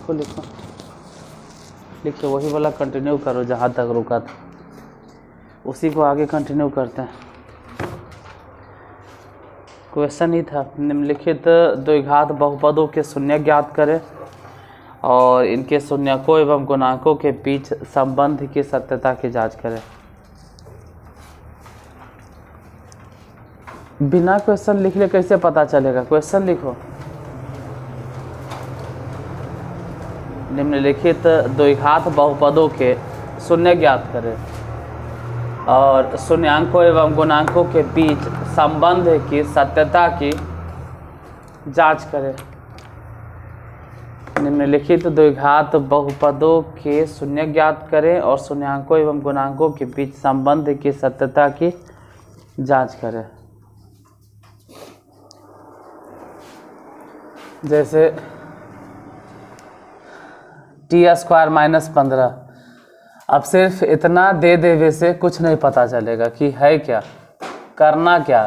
लिखो लिखो लिखो, वही वाला कंटिन्यू करो जहाँ तक रुका था, उसी को आगे कंटिन्यू करते हैं। क्वेश्चन ही था, निम्नलिखित द्विघात बहुपदों के शून्य ज्ञात करें और इनके शून्यकों एवं गुणांकों के बीच संबंध की सत्यता की जांच करें। बिना क्वेश्चन लिखे कैसे पता चलेगा? क्वेश्चन लिखो। निम्नलिखित द्विघात बहुपदों के शून्य ज्ञात करें और शून्यांकों एवं गुणांकों के बीच संबंध की सत्यता की जांच करें। निम्नलिखित द्विघात बहुपदों के शून्य ज्ञात करें और शून्यांकों एवं गुणांकों के बीच संबंध की सत्यता की जांच करें। जैसे t² - 15, अब सिर्फ इतना दे देवे से कुछ नहीं पता चलेगा कि है क्या, करना क्या।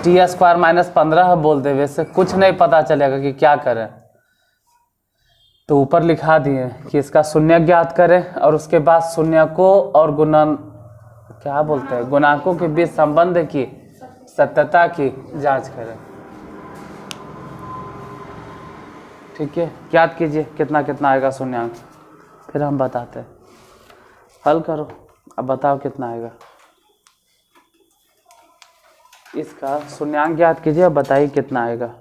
t² - 15 बोल देवे से कुछ नहीं पता चलेगा कि क्या करें। तो ऊपर लिखा दिए कि इसका शून्य ज्ञात करें और उसके बाद शून्यकों और गुणांकों के बीच संबंध की सत्यता की जांच करें। ठीक है, याद कीजिए कितना कितना आएगा शून्यांक, फिर हम बताते हैं। हल करो, अब बताओ कितना आएगा। इसका शून्यांक ज्ञात कीजिए, अब बताइए कितना आएगा।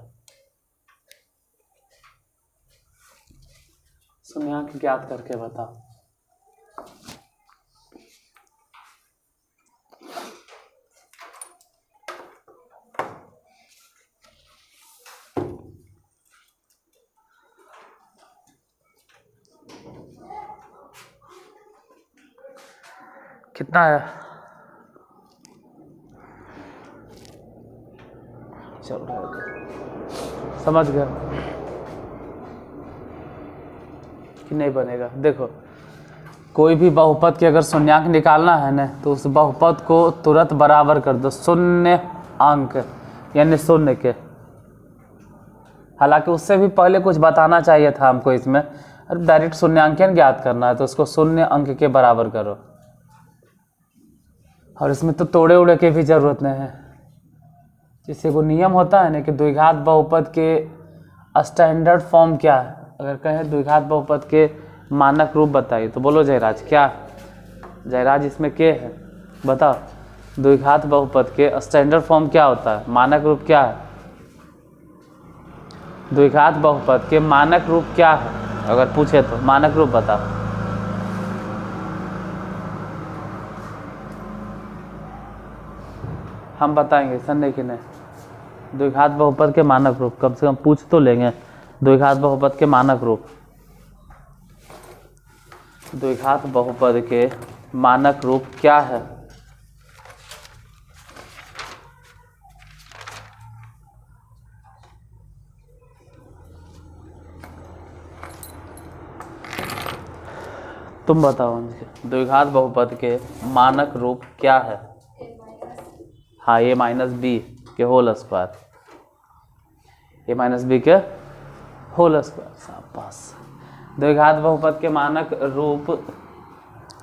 शून्यांक ज्ञात करके बताओ। कितना आया? चल रहा है, समझ गया कि नहीं बनेगा। देखो, कोई भी बहुपद के अगर शून्यांक निकालना है ना, तो उस बहुपद को तुरंत बराबर कर दो शून्य अंक यानी शून्य के। हालांकि उससे भी पहले कुछ बताना चाहिए था हमको इसमें, डायरेक्ट शून्यांकन ज्ञात करना है तो उसको शून्य अंक के बराबर करो। और इसमें तो तोड़े उड़े के भी जरूरत नहीं है। जैसे वो नियम होता है ना कि द्विघात बहुपद के स्टैंडर्ड फॉर्म क्या है, अगर कहें द्विघात बहुपद के मानक रूप बताइए तो बोलो जयराज क्या? जयराज इसमें के है, बताओ। द्विघात बहुपद के स्टैंडर्ड फॉर्म क्या होता है, मानक रूप क्या है? द्विघात बहुपद के मानक रूप क्या है अगर पूछे तो मानक रूप बताओ। हम बताएंगे, संदेह कि नहीं। द्विघात बहुपद के मानक रूप कम से कम पूछ तो लेंगे। द्विघात बहुपद के मानक रूप, द्विघात बहुपद के मानक रूप क्या है? तुम बताओ मुझे, द्विघात बहुपद के मानक रूप क्या है? हाँ, a-b के होल स्क्वायर, a-b के होल स्क्वायर। शाबाश। द्विघात बहुपद के मानक रूप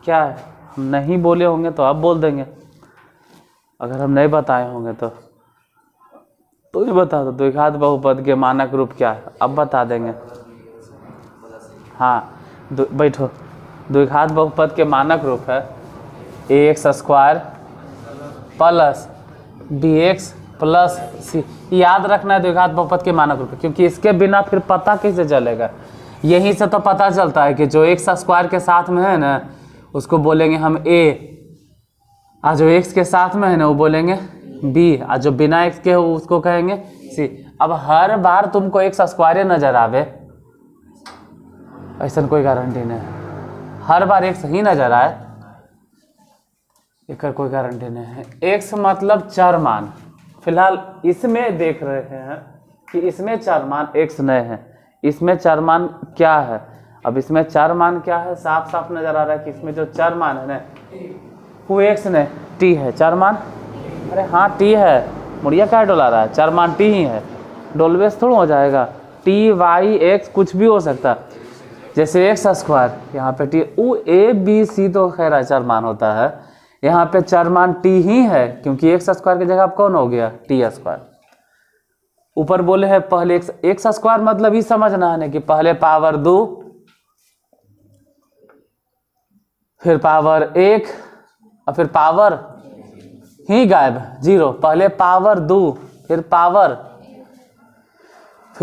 क्या है? हम नहीं बोले होंगे तो अब बोल देंगे, अगर हम नहीं बताए होंगे तो ये बता दो द्विघात बहुपद के मानक रूप क्या है, अब बता देंगे। हाँ, बैठो। द्विघात बहुपद के मानक रूप है ax² plus bx plus c। याद रखना है द्विघात बहुपद के मानक रूप, क्योंकि इसके बिना फिर पता कैसे चलेगा। यहीं से तो पता चलता है कि जो x² के साथ में है ना उसको बोलेंगे हम a, और जो x के साथ में है ना वो बोलेंगे b, और जो बिना x के हो उसको कहेंगे c। अब हर बार तुमको x² नजर आवे ऐसा कोई गारंटी नहीं है, हर बार x ही नजर आए इसका कोई गारंटी नहीं है। x मतलब चर मान, फिलहाल इसमें देख रहे हैं कि इसमें चर मान x नहीं है, इसमें चर मान क्या है? अब इसमें चर मान क्या है साफ साफ नजर आ रहा है कि इसमें जो चर मान है ना वो x नहीं t है। चर मान, अरे हाँ t है, मुड़िया क्या डोला रहा है, चर मान t ही है, डोलवेस थोड़ा हो जाएगा। टी वाई एक्स कुछ भी हो सकता है, जैसे एक्स स्क्वायर यहाँ पे टी, वो ए बी सी तो खैर अचर मान होता है, यहाँ पे चर मान टी ही है, क्योंकि एक्स स्क्वायर की जगह अब कौन हो गया, टी स्क्वायर। ऊपर बोले हैं पहले एक्स स्क्वायर मतलब ही समझना है ना कि पहले पावर 2 फिर पावर 1 और फिर पावर ही गायब 0, पहले पावर 2 फिर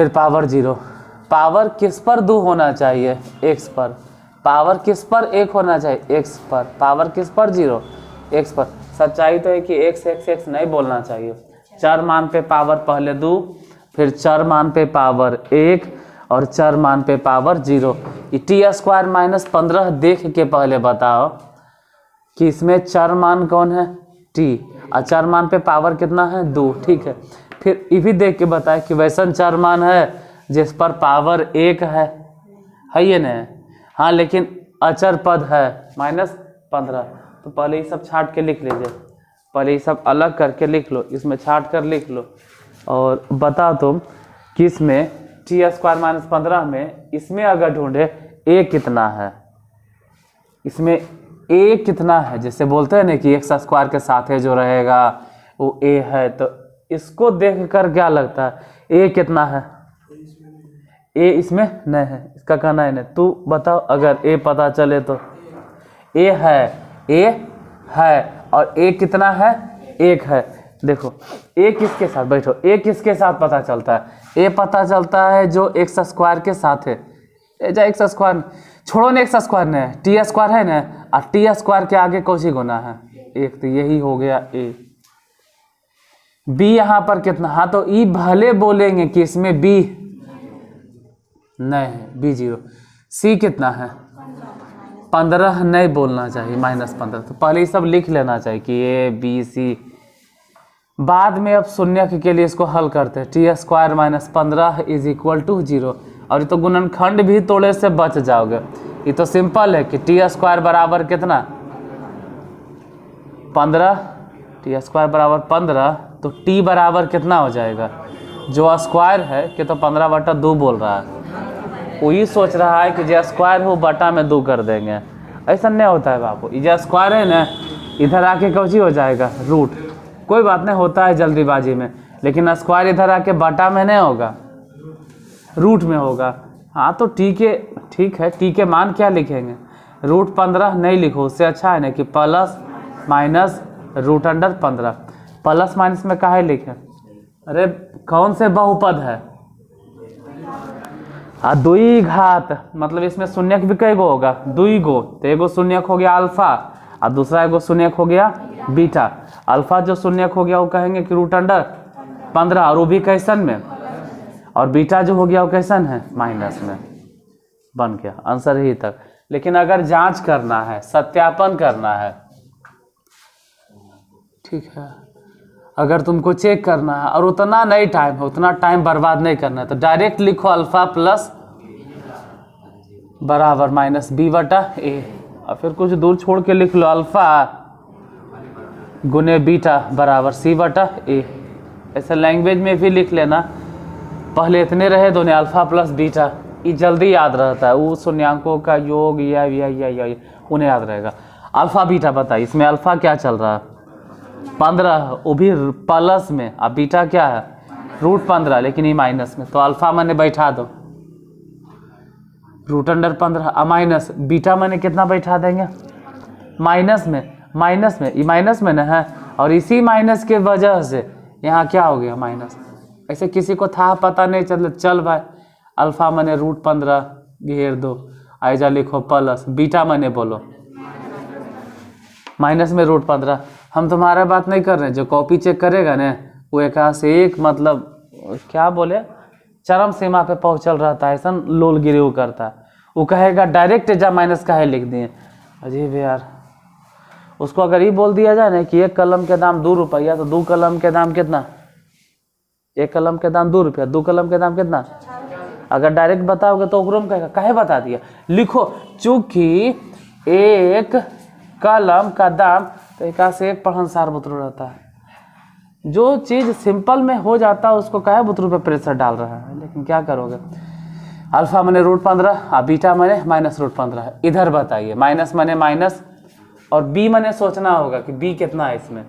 पावर 0। पावर किस पर 2 होना चाहिए, x पर। पावर किस पर 1 होना चाहिए, x पर। पावर किस पर 0, x पर। सच्चाई तो है कि x नहीं बोलना चाहिए। चर मान पे पावर पहले 2 फिर चर मान पे पावर 1 और चर मान पे पावर 0। ये टी स्क्वायर माइनस 15 देख के पहले बताओ कि इसमें चर मान कौन है, t, और चर मान पे पावर कितना है, 2, ठीक है। फिर ये भी देख के बताए कि वैसा चर मान है जिस पर पावर 1 है ये ना, हाँ, लेकिन अचर पद है -15। तो पहले ये सब छाट के लिख लीजिए, पहले ये सब अलग करके लिख लो, इसमें छाट कर लिख लो और बता तुम कि इसमें टी स्क्वायर -15 में इसमें अगर ढूंढे ए कितना है, इसमें ए कितना है, जैसे बोलते हैं ना कि एक्स स्क्वायर के साथ है जो रहेगा वो ए है, तो इसको देखकर क्या लगता है ए कितना है, ए इसमें नहीं है, इसका कहना है नहीं। तू बताओ अगर ए पता चले तो ए है और ए कितना है, 1 है। देखो ए किसके साथ, बैठो, ए किसके साथ पता चलता है, ए पता चलता है जो एक्स स्क्वायर के साथ है। एक्स स्क्वायर छोड़ो ना, एक्स स्क्वायर ने टी स्क्वायर है ना, और टी स्क्वायर के आगे कौन सी गुना है, 1, तो यही हो गया ए। बी यहाँ पर कितना, हाँ, तो ई भले बोलेंगे कि इसमें बी नहीं है, बी 0। सी कितना है, 15 नहीं बोलना चाहिए, -15। तो पहले ये सब लिख लेना चाहिए कि ए बी सी। बाद में अब शून्य के लिए इसको हल करते हैं, टी स्क्वायर -15 = 0। और ये तो गुणनखंड भी तोड़े से बच जाओगे, ये तो सिंपल है कि टी स्क्वायर बराबर कितना, 15, टी स्क्वायर बराबर 15, तो टी बराबर कितना हो जाएगा, जो स्क्वायर है कि तो 15/2 बोल रहा है, वही सोच रहा है कि जो स्क्वायर हो बटा में 2 कर देंगे। ऐसा नहीं होता है बापू, ये जो स्क्वायर है ना इधर आके कौची हो जाएगा, रूट। कोई बात नहीं, होता है जल्दीबाजी में, लेकिन स्क्वायर इधर आके बटा में नहीं होगा, रूट में होगा। हाँ, तो ठीक है, टी के मान क्या लिखेंगे, √15 नहीं लिखो, उससे अच्छा है ना कि प्लस माइनस √15। प्लस माइनस में काहे लिखे, अरे कौन से बहुपद है, 2 घात, मतलब इसमें शून्यक भी कई गो होगा, 2 गो, तो एगो शून्यक हो गया अल्फा और दूसरा एगो शून्यक हो गया बीटा। अल्फा जो शून्यक हो गया वो कहेंगे कि √15, और वो भी कैसन में, और बीटा जो हो गया वो कैसन है, माइनस में। बन गया आंसर ही तक। लेकिन अगर जांच करना है, सत्यापन करना है, ठीक है, अगर तुमको चेक करना है और उतना नहीं टाइम है, उतना टाइम बर्बाद नहीं करना है, तो डायरेक्ट लिखो अल्फा प्लस बराबर -b/a, और फिर कुछ दूर छोड़ के लिख लो अल्फा गुने बीटा बराबर c/a। ऐसे लैंग्वेज में भी लिख लेना, पहले इतने रहे दोनों अल्फा प्लस बीटा, ये जल्दी याद रहता है, वो शून्यांकों का योग या उन्हें याद रहेगा। अल्फा बीटा बताइए, इसमें अल्फा क्या चल रहा है, 15, वो भी प्लस में, अब बीटा क्या है, √15, लेकिन ये माइनस में, तो अल्फा मैंने बैठा दो √15 माइनस बीटा मैंने कितना बैठा देंगे, माइनस में, ये माइनस में ना है, और इसी माइनस के वजह से यहाँ क्या हो गया, माइनस। ऐसे किसी को था पता नहीं चल भाई, अल्फा मैंने √15 घेर दो, ऐजा लिखो प्लस, बीटा मैंने बोलो माइनस में √15। हम तुम्हारा बात नहीं कर रहे हैं, जो कॉपी चेक करेगा ना वो एक से एक, मतलब क्या बोले, चरम सीमा पे पहुंचल रहता है, ऐसा लोल गिरी करता है, वो कहेगा डायरेक्ट जा माइनस का है लिख दिए। अजीब यार, उसको अगर ये बोल दिया जाए ना कि 1 कलम के दाम 2 रुपया, तो 2 कलम के दाम कितना, 1 कलम के दाम 2 रुपया, 2 कलम के दाम कितना, अगर डायरेक्ट बताओगे तो ओकरो में कहेगा काहे बता दिया, लिखो, चूंकि 1 कलम का दाम, तो एक से एक पढ़नसार बतरो रहता है, जो चीज़ सिंपल में हो जाता है उसको काहे बुतरू पे प्रेशर डाल रहा है, लेकिन क्या करोगे। अल्फा मैंने √15 और बीटा मैंने -√15 है। इधर बताइए माइनस मैंने माइनस और बी मैंने सोचना होगा कि बी कितना है इसमें।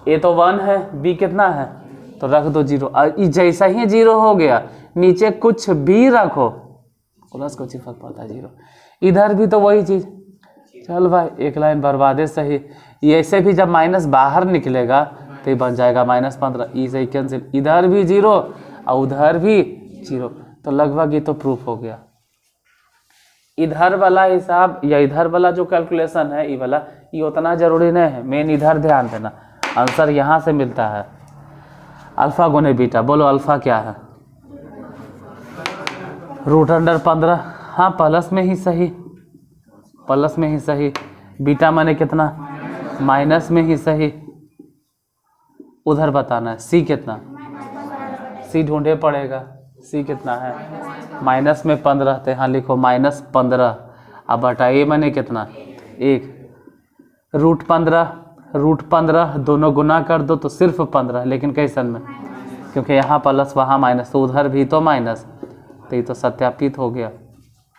ए तो 1 है, बी कितना है तो रख दो 0। जैसा ही 0 हो गया नीचे कुछ भी रखो प्लस को फर्क पड़ता है 0। इधर भी तो वही चीज़। चल भाई एक लाइन बर्बादे सही। ऐसे भी जब माइनस बाहर निकलेगा तो ये बन जाएगा -15। ई सही कैंसिल, इधर भी 0 और उधर भी 0, तो लगभग ये तो प्रूफ हो गया। इधर वाला हिसाब या इधर वाला जो कैलकुलेशन है ये वाला, ये उतना जरूरी नहीं है, मेन इधर ध्यान देना। आंसर यहाँ से मिलता है अल्फा गुने बीटा। बोलो अल्फा क्या है √15। हाँ प्लस में ही सही, प्लस में ही सही। बीटा माने कितना माइनस में ही सही। उधर बताना है सी कितना, सी ढूंढे पड़ेगा। सी कितना है माइनस में 15, तो यहाँ लिखो -15। अब बताइए मैंने कितना 1 √15 दोनों गुना कर दो तो सिर्फ 15, लेकिन कैसन में क्योंकि यहाँ प्लस वहाँ माइनस तो उधर भी तो माइनस, तो ये तो सत्यापित हो गया,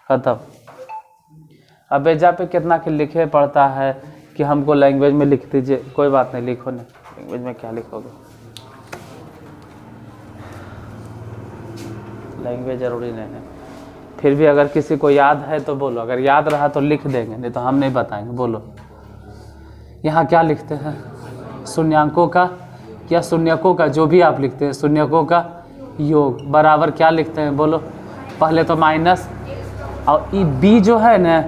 खत्म। अब एजा पे कितना के लिखे पड़ता है कि हमको लैंग्वेज में लिख दीजिए। कोई बात नहीं, लिखो नहीं, लैंग्वेज में क्या लिखोगे, लैंग्वेज जरूरी नहीं है। फिर भी अगर किसी को याद है तो बोलो, अगर याद रहा तो लिख देंगे, नहीं तो हम नहीं बताएंगे। बोलो यहाँ क्या लिखते हैं शून्यांकों का या शून्यकों का, जो भी आप लिखते हैं शून्यकों का योग बराबर क्या लिखते हैं बोलो। पहले तो माइनस और ई बी जो है ना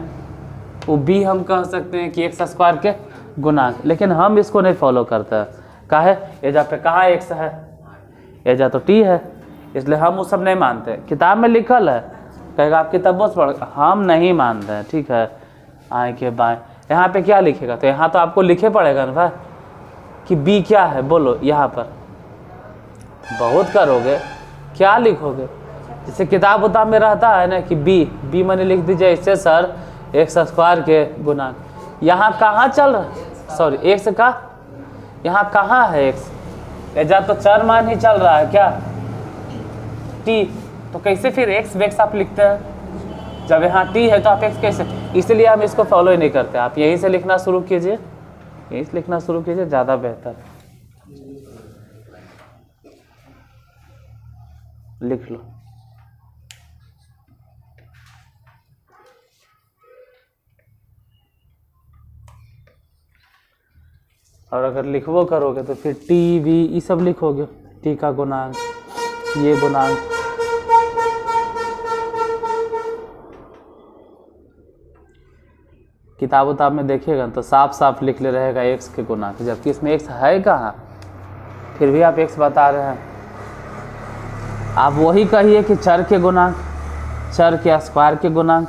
वो बी हम कह सकते हैं कि x² के गुणांक, लेकिन हम इसको नहीं फॉलो करते हैं। काहे एजा पे कहाँ x है, एजा तो t है, इसलिए हम वो सब नहीं मानते। किताब में लिखल है, कहेगा आप किताबों से पढ़, हम नहीं मानते हैं, ठीक है। आए के बाएं यहाँ पे क्या लिखेगा, तो यहाँ तो आपको लिखे पड़ेगा ना भाई कि b क्या है। बोलो यहाँ पर बहुत करोगे, क्या लिखोगे, जैसे किताब उताब में रहता है ना कि b मैंने लिख दीजिए इससे सर x² के गुणांक। यहाँ कहाँ चल रहा, सॉरी x का यहाँ कहाँ है x, एजा तो चर मान ही चल रहा है क्या t, तो कैसे फिर x वेक्स आप लिखते हैं, जब यहाँ t है तो आप x कैसे। इसलिए हम इसको फॉलो ही नहीं करते। आप यहीं से लिखना शुरू कीजिए, यहीं से लिखना शुरू कीजिए, ज़्यादा बेहतर। लिख लो। और अगर लिखवो करोगे तो फिर टी वी ये सब लिखोगे, टी का गुणांक, ये गुणांक। किताब उताब में देखिएगा तो साफ साफ लिख ले रहेगा x के गुणांक, जबकि इसमें x है कहाँ, फिर भी आप x बता रहे हैं। आप वही कहिए कि चर के गुणांक, चर के स्क्वायर के गुणांक।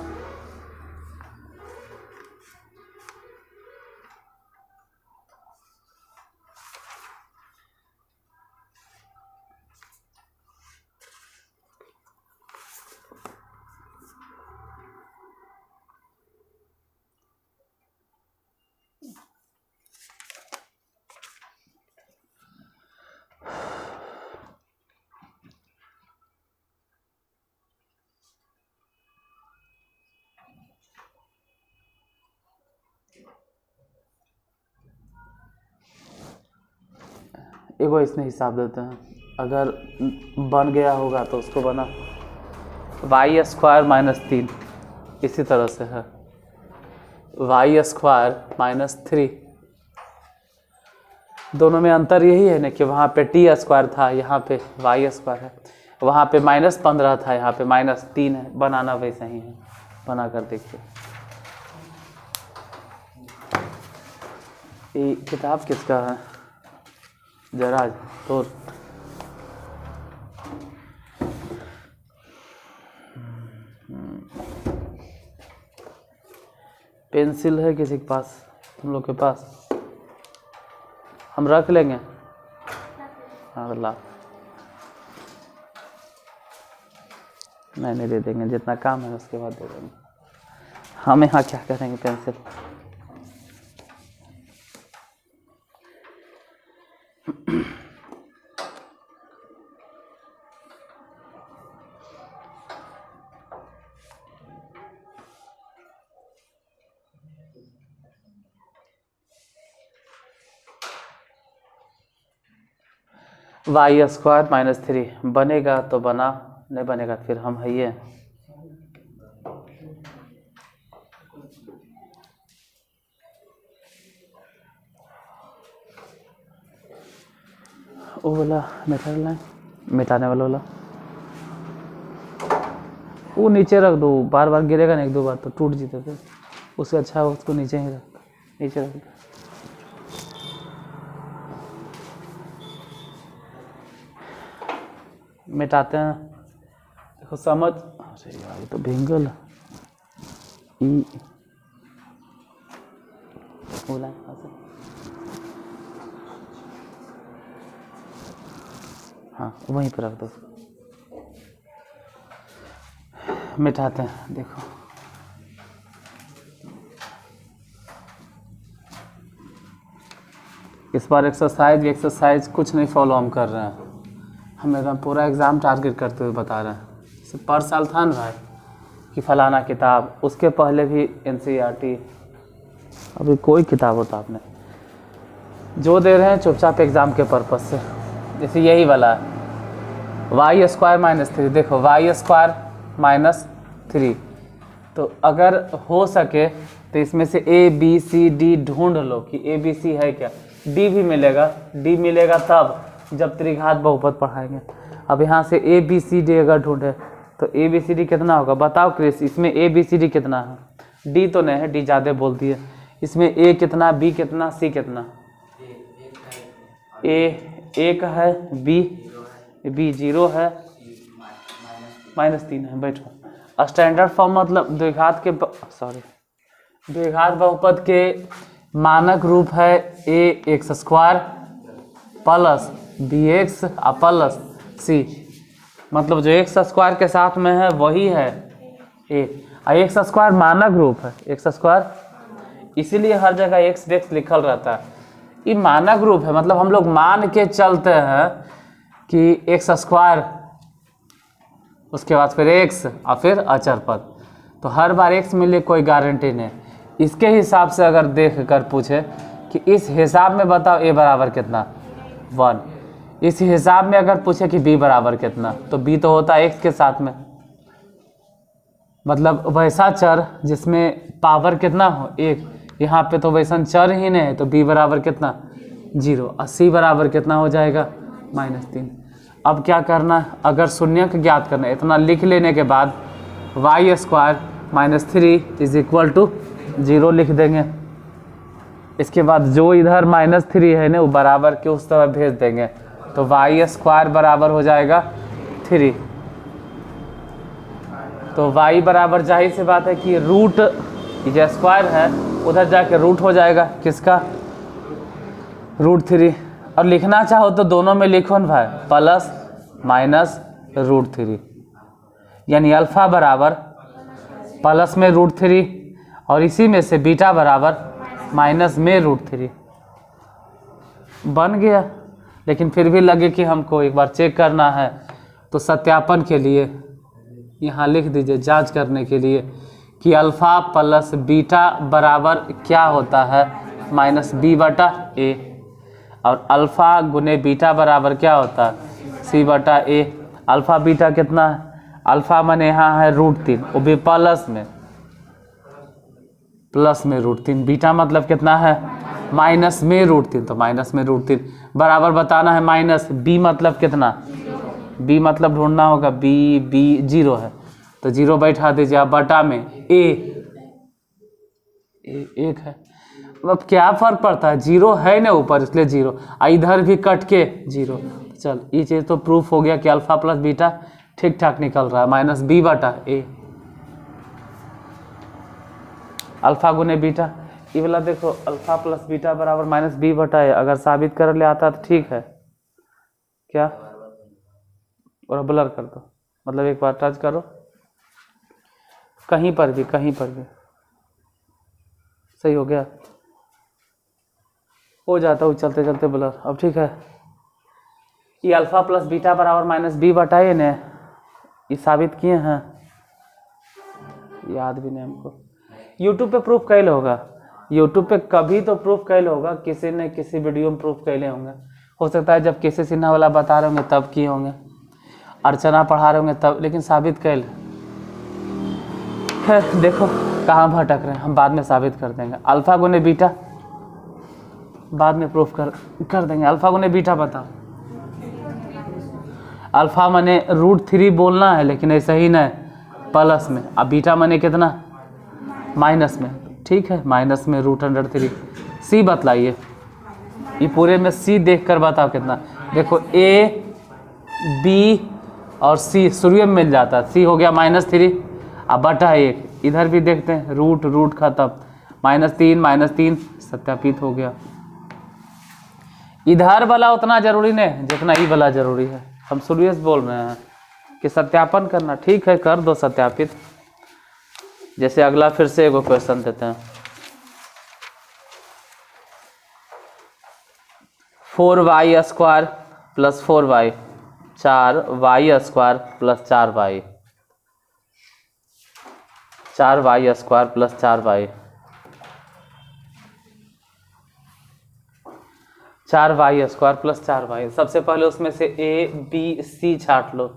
एगो इसमें हिसाब देते हैं, अगर बन गया होगा तो उसको बना y² -3, इसी तरह से है y² -3। दोनों में अंतर यही है ना कि वहाँ पे t² था, यहाँ पे y² है, वहाँ पे -15 था, यहाँ पे -3 है। बनाना वैसा ही है, बना कर देखिए। ये किताब किसका है जरा तो पेंसिल है किसी के पास, तुम लोग के पास, हम रख लेंगे। अगला नहीं दे देंगे, जितना काम है उसके बाद दे देंगे। हम यहाँ क्या करेंगे पेंसिल। वाई स्क्वायर -3 बनेगा तो बना, नहीं बनेगा फिर हम है ये। वो वाला मिटाने वाला वो नीचे रख दो, बार बार गिरेगा ना एक दो बार तो टूट जीते थे, उससे अच्छा है उसको नीचे ही रख, नीचे रख दो। मिटाते हैं, देखो समझ, अरे यार ये तो भिंगल ई बोला हाँ वहीं पर रख दो, मिटाते हैं। देखो इस बार एक्सरसाइज कुछ नहीं फॉलो हम कर रहे हैं, हम एकदम पूरा एग्ज़ाम टारगेट करते हुए बता रहे हैं। जैसे पर साल था ना भाई कि फलाना किताब, उसके पहले भी NCERT, अभी कोई किताब होता आपने जो दे रहे हैं चुपचाप एग्ज़ाम के पर्पज़ से। जैसे यही वाला है वाई स्क्वायर -3, देखो वाई स्क्वायर -3, तो अगर हो सके तो इसमें से ABCD ढूंढ लो कि ABC है क्या, D भी मिलेगा, D मिलेगा तब जब त्रिघात बहुपद पढ़ाएंगे। अब यहाँ से ABCD अगर ढूंढे तो ABCD कितना होगा बताओ क्रिस, इसमें ABCD कितना है, D तो नहीं है, D ज़्यादा बोलती है, इसमें A कितना, B कितना, C कितना, A 1 है, B 0 है, -3 है। बैठो, स्टैंडर्ड फॉर्म मतलब द्विघात बहुपद के मानक रूप है AX² plus BX plus C, मतलब जो x² के साथ में है वही है A, x² मानक रूप है, x², इसीलिए हर जगह x लिखल रहता है। ये मानक रूप है, मतलब हम लोग मान के चलते हैं कि x², उसके बाद फिर x और फिर अचर पद, तो हर बार x मिले कोई गारंटी नहीं। इसके हिसाब से अगर देख कर पूछे कि इस हिसाब में बताओ a बराबर कितना 1, इस हिसाब में अगर पूछे कि b बराबर कितना, तो b तो होता है x के साथ में, मतलब वैसा चर जिसमें पावर कितना हो 1, यहाँ पे तो वैसा चर ही नहीं है, तो b बराबर कितना 0 और c बराबर कितना हो जाएगा -3। अब क्या करना है, अगर शून्यक ज्ञात करना है, इतना लिख लेने के बाद वाई स्क्वायर -3 = 0 लिख देंगे। इसके बाद जो इधर -3 है ना वो बराबर के उस तरफ भेज देंगे, तो वाई स्क्वायर बराबर हो जाएगा 3। तो वाई बराबर जाहिर सी बात है कि रूट जो स्क्वायर है उधर जाके रूट हो जाएगा, किसका, √3। और लिखना चाहो तो दोनों में लिखो ना भाई, प्लस माइनस √3, यानी अल्फ़ा बराबर प्लस में √3 और इसी में से बीटा बराबर माइनस में √3 बन गया। लेकिन फिर भी लगे कि हमको एक बार चेक करना है, तो सत्यापन के लिए यहाँ लिख दीजिए, जांच करने के लिए कि अल्फ़ा प्लस बीटा बराबर क्या होता है -b/a, और अल्फ़ा गुने बीटा बराबर क्या होता है c/a। अल्फ़ा बीटा कितना है, अल्फ़ा माने यहाँ है √3, वो भी प्लस में √3, बीटा मतलब कितना है माइनस में √3, तो माइनस में √3 बराबर बताना है माइनस, b मतलब कितना, b मतलब ढूंढना होगा, b 0 है तो 0 बैठा दीजिए, अब बटा में a 1 है। अब क्या फ़र्क पड़ता है, 0 है ना ऊपर इसलिए 0, इधर भी कट के 0। चल ये चीज़ तो प्रूफ हो गया कि अल्फ़ा प्लस बीटा ठीक ठाक निकल रहा है, -b/a, अल्फ़ा गुने बीटा। ये वाला देखो अल्फ़ा प्लस बीटा बराबर -b/a, अगर साबित कर ले आता तो ठीक है क्या, और ब्लर कर दो, मतलब एक बार टच करो कहीं पर भी सही हो गया, हो जाता है चलते चलते ब्लर। अब ठीक है। ये अल्फा प्लस बीटा बराबर माइनस बी बटा ए ने, ये साबित किए हैं, याद भी नहीं हमको। यूट्यूब पे प्रूफ कैल होगा, यूट्यूब पे कभी तो प्रूफ कैल होगा, किसी ने किसी वीडियो में प्रूफ कैले होंगे। हो सकता है जब केसी सिन्हा वाला बता रहे होंगे तब किए होंगे, अर्चना पढ़ा रहे होंगे तब, लेकिन साबित कैल। खैर देखो कहाँ भटक रहे हैं, हम बाद में साबित कर देंगे। अल्फा गुने बीटा बाद में प्रूफ कर देंगे। अल्फा गुने बीटा बताओ। अल्फा मने √3 बोलना है, लेकिन ऐसा ही ना प्लस में। अब बीटा मने कितना, माइनस में। ठीक है, माइनस में √3। सी बतलाइए, ये पूरे में सी देखकर बताओ कितना। देखो ए बी और सी शुरू में मिल जाता है, सी हो गया -3 अब बटा 1। इधर भी देखते हैं, रूट खत्म, -3 सत्यापित हो गया। इधर वाला उतना जरूरी नहीं जितना ई वाला जरूरी है। हम शुरू से बोल रहे हैं कि सत्यापन करना। ठीक है, कर दो सत्यापित। जैसे अगला फिर से एगो क्वेश्चन देते हैं। 4y² + 4y 4y² + 4y 4y² + 4y 4y² + 4y। सबसे पहले उसमें से ए बी सी छाट लो।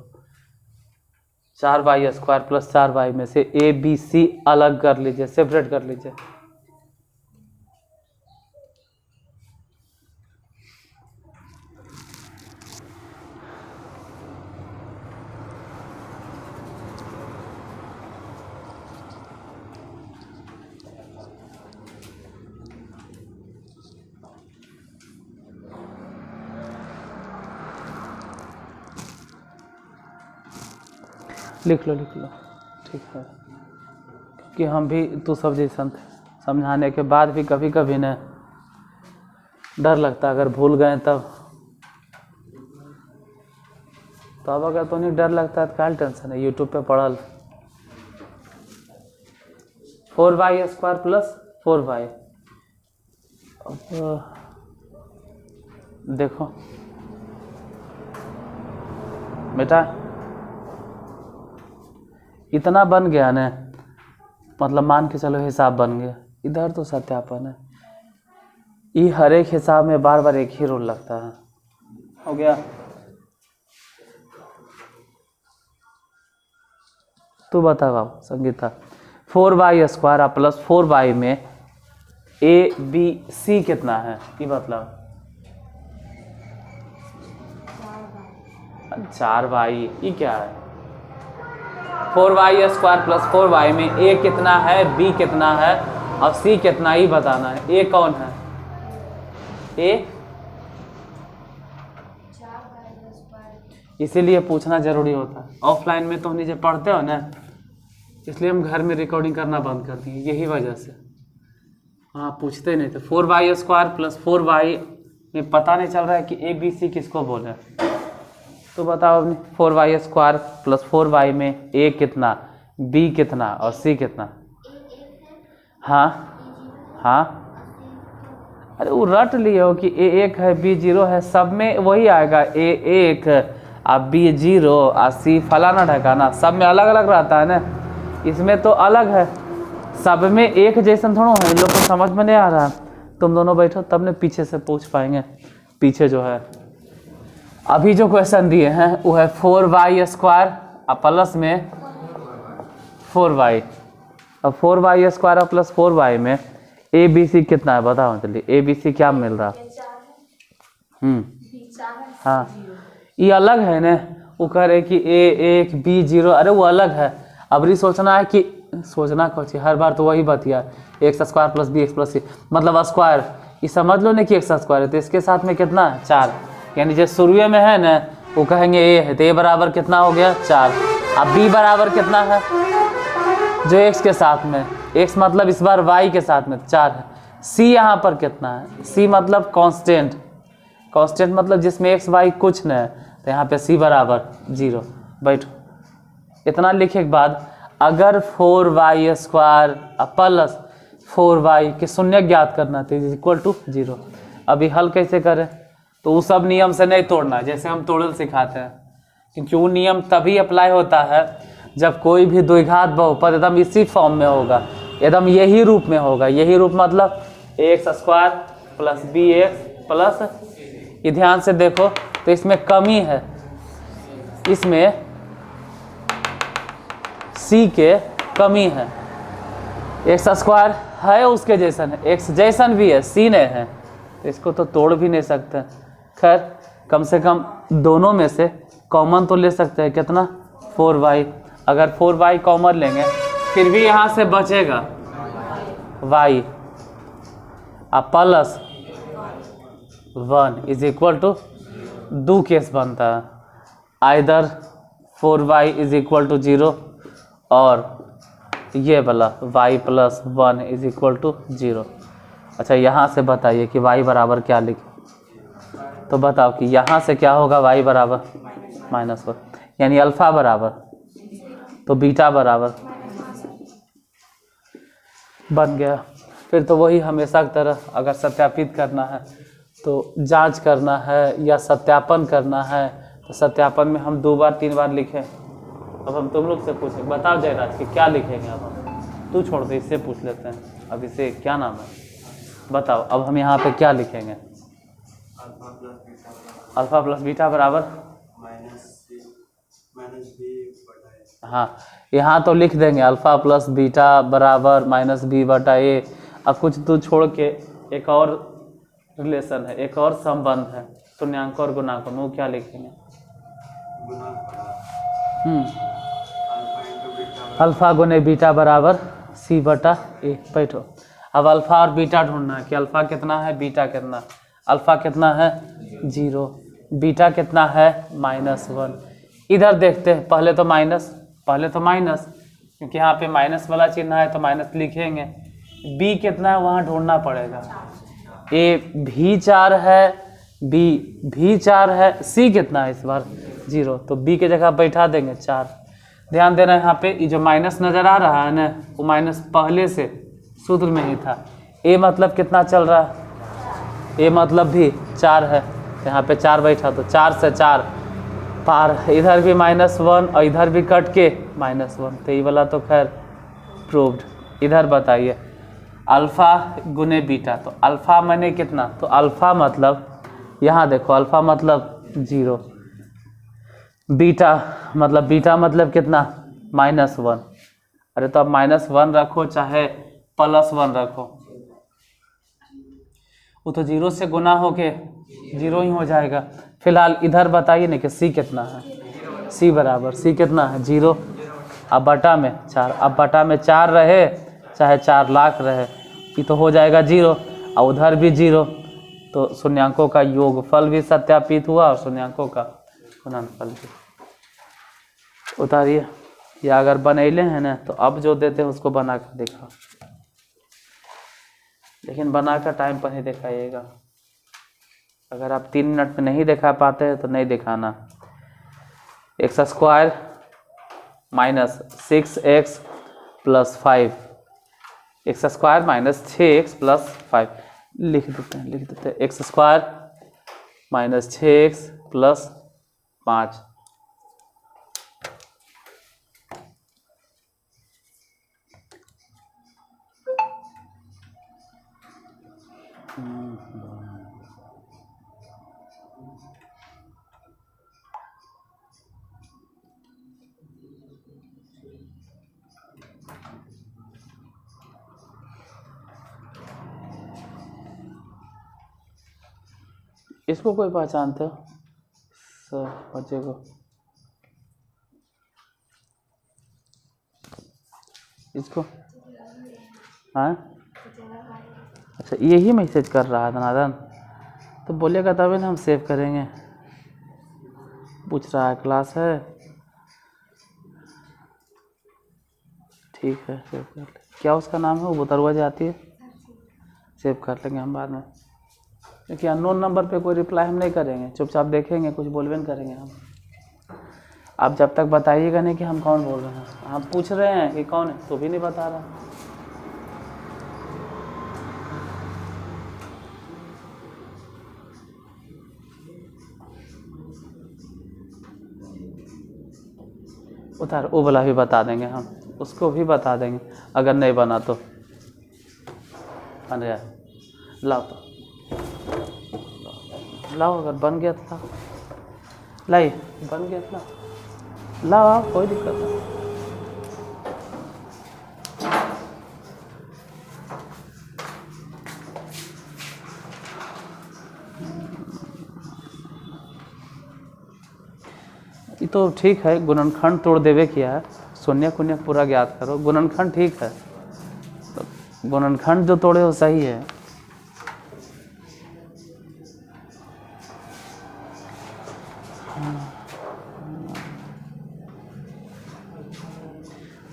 4y² + 4y में से ए बी सी अलग कर लीजिए, सेपरेट कर लीजिए। लिख लो ठीक है, कि हम भी तू सब जैसा समझाने के बाद भी कभी कभी न डर लगता, अगर भूल गए तब। तो अब अगर तो नहीं डर लगता है तो क्या टेंशन है, यूट्यूब पे पढ़ल। 4y² + 4y। अब देखो बेटा, इतना बन गया ना, मतलब मान के चलो हिसाब बन गया। इधर तो सत्यापन है, ये हर एक हिसाब में बार बार एक ही रूल लगता है। हो गया। तू बता बाबू संगीता, 4y² + 4y में ए बी सी कितना है, ये मतलब 4y। ये क्या है, 4y² + 4y में ए कितना है, बी कितना है और सी कितना, ही बताना है। ए कौन है, ए इसीलिए पूछना जरूरी होता है। ऑफलाइन में तो नीचे पढ़ते हो ना, इसलिए हम घर में रिकॉर्डिंग करना बंद कर दिए, यही वजह से। हाँ पूछते नहीं थे। 4y² + 4y में पता नहीं चल रहा है कि ए बी सी किसको बोले। तो बताओ अपनी, 4y² + 4y में ए कितना, बी कितना और सी कितना। हाँ हाँ, अरे वो रट लिए हो कि ए 1 है बी 0 है, सब में वही आएगा। ए 1 और बी 0 और सी फलाना ढकाना, सब में अलग अलग रहता है ना, इसमें तो अलग है। सब में एक जैसा थोड़ा है, इन लोग को समझ में नहीं आ रहा। तुम दोनों बैठो तब ने पीछे से पूछ पाएंगे। पीछे जो है अभी जो क्वेश्चन दिए हैं वो है 4y² और प्लस में 4y। अब 4y² + 4y में ए बी सी कितना है बताओ चलिए। ए बी सी क्या मिल रहा, हाँ ये अलग है ना। वो कह रहे कि ए 1 बी 0, अरे वो अलग है। अब भी सोचना है कि सोचना कुछ, हर बार तो वही बतिया, x² + bx + c मतलब स्क्वायर। ये समझ लो ना कि x² है, तो इसके साथ में कितना है 4, यानी जो शुरू में है ना वो कहेंगे ए है, तो ए बराबर कितना हो गया 4। अब b बराबर कितना है जो x के साथ में, x मतलब इस बार y के साथ में 4 है। c यहाँ पर कितना है, c मतलब कांस्टेंट, कांस्टेंट मतलब जिसमें x y कुछ नहीं है, तो यहाँ पे c बराबर 0। बैठो, इतना लिखे के बाद अगर 4y² + 4y के शून्य ज्ञात करना तो = 0। अभी हल कैसे करें, तो वो सब नियम से नहीं तोड़ना जैसे हम तोड़ल सिखाते हैं, क्योंकि वो नियम तभी अप्लाई होता है जब कोई भी द्विघात बहुपद एकदम इसी फॉर्म में होगा, एकदम यही रूप में होगा। यही रूप मतलब ax² प्लस bx प्लस, ये ध्यान से देखो तो इसमें कमी है, इसमें c के कमी है। x² है उसके जैसन है, x जैसन भी है, c नहीं है, तो इसको तो तोड़ भी नहीं सकते। खैर कम से कम दोनों में से कॉमन तो ले सकते हैं, कितना 4y। अगर 4y कॉमन लेंगे फिर भी यहाँ से बचेगा y, अब प्लस 1 इज इक्वल टू, दो केस बनता है, either 4y is equal to 0 और ये वाला y plus 1 is equal to 0। अच्छा यहाँ से बताइए कि y बराबर क्या लिखे, तो बताओ कि यहाँ से क्या होगा, y बराबर -1, यानी अल्फ़ा बराबर, तो बीटा बराबर बन गया। फिर तो वही हमेशा की तरह, अगर सत्यापित करना है तो जांच करना है या सत्यापन करना है, तो सत्यापन में हम 2 बार 3 बार लिखें। अब हम तुम लोग से पूछें, बताओ जयराज कि क्या लिखेंगे। अब हम, तू छोड़ दे, इससे पूछ लेते हैं। अब इसे क्या नाम है बताओ, अब हम यहाँ पे क्या लिखेंगे? अल्फा प्लस बीटा बराबर हाँ, यहाँ तो लिख देंगे अल्फा प्लस बीटा बराबर -b/a। अब कुछ तो छोड़ के एक और रिलेशन है, एक और संबंध है, शून्यांक और गुणांक, वो क्या लिखेंगे? अल्फा गुने बीटा बराबर c/a। बैठो, अब अल्फा और बीटा ढूंढना है कि अल्फा कितना है, बीटा कितना। अल्फा कितना है 0, बीटा कितना है -1। इधर देखते हैं, पहले तो माइनस, क्योंकि यहाँ पे माइनस वाला चिन्ह है तो माइनस लिखेंगे। b कितना है वहाँ ढूंढना पड़ेगा। a भी 4 है, b भी 4 है, c कितना है इस बार 0, तो b की जगह बैठा देंगे 4। ध्यान देना यहाँ पे, ये जो माइनस नज़र आ रहा है ना, वो माइनस पहले से सूत्र में ही था। a मतलब कितना चल रहा है, a मतलब भी 4 है, यहाँ पे 4 बैठा, तो 4 से 4 पार, इधर भी -1 और इधर भी कट के -1, तो ये वाला तो खैर प्रूव्ड। इधर बताइए अल्फ़ा गुने बीटा, तो अल्फ़ा मैंने कितना, तो अल्फ़ा मतलब यहाँ देखो, अल्फ़ा मतलब 0, बीटा मतलब कितना -1। अरे तो अब -1 रखो चाहे +1 रखो, वो तो 0 से गुना होके 0 ही हो जाएगा। फिलहाल इधर बताइए ना कि c कितना है, c बराबर, c कितना है 0, अब बटा में 4, अब बटा में 4 रहे चाहे 4 लाख रहे, ये तो हो जाएगा 0, और उधर भी 0, तो शून्यांकों का योगफल भी सत्यापित हुआ और शून्यांकों का गुणनफल भी। उतारिए, या अगर बनैले हैं ना तो अब जो देते हैं उसको बना कर दिखाओ, लेकिन बना कर टाइम पर ही दिखाइएगा। अगर आप 3 मिनट में नहीं दिखा पाते हैं तो नहीं दिखाना। x² -6x + 5, x² -6x + 5 लिख देते हैं, x² -6x + 5। इसको कोई पहचानते हो सर बच्चे को? इसको हाँ, अच्छा यही मैसेज कर रहा था नादन, तो बोलेगा तभी ना हम सेव करेंगे। पूछ रहा है क्लास है, ठीक है सेव कर ले। क्या उसका नाम है, वो बतरवा जाती है, सेव कर लेंगे हम बाद में, क्योंकि अननोन नंबर पे कोई रिप्लाई हम नहीं करेंगे, चुपचाप देखेंगे, कुछ बोलबे नहीं करेंगे हम। आप जब तक बताइएगा नहीं कि हम कौन बोल रहे हैं, हम पूछ रहे हैं कि कौन है तो भी नहीं बता रहा। उधर वो वाला भी बता देंगे हम, उसको भी बता देंगे अगर नहीं बना तो। बन गया, लाओ तो लाओ, अगर बन गया तो लाइए, बन गया तो लाओ आओ, कोई दिक्कत नहीं। ये तो ठीक है, गुणनखंड तोड़ देवे किया है, शून्य कुन्य पूरा ज्ञात करो। गुणनखंड ठीक है, तो गुणनखंड जो तोड़े हो सही है।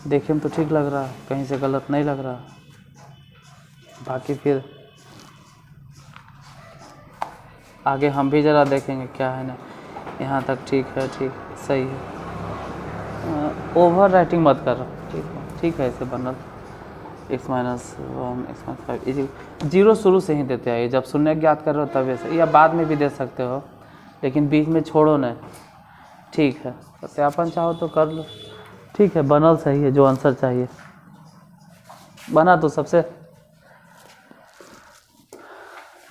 देखने में तो ठीक लग रहा है, कहीं से गलत नहीं लग रहा। बाकी फिर आगे हम भी ज़रा देखेंगे क्या है ना। यहाँ तक ठीक है, ठीक सही है। ओवर राइटिंग मत कर, ठीक है ऐसे बनल। x minus 1 x minus 5 zero शुरू से ही देते हैं, जब शून्य ज्ञात कर रहे हो तब ऐसे, या बाद में भी दे सकते हो, लेकिन बीच में छोड़ो नहीं। ठीक है, सत्यापन चाहो तो कर लो। ठीक है, बनल सही है, जो आंसर चाहिए बना तो सबसे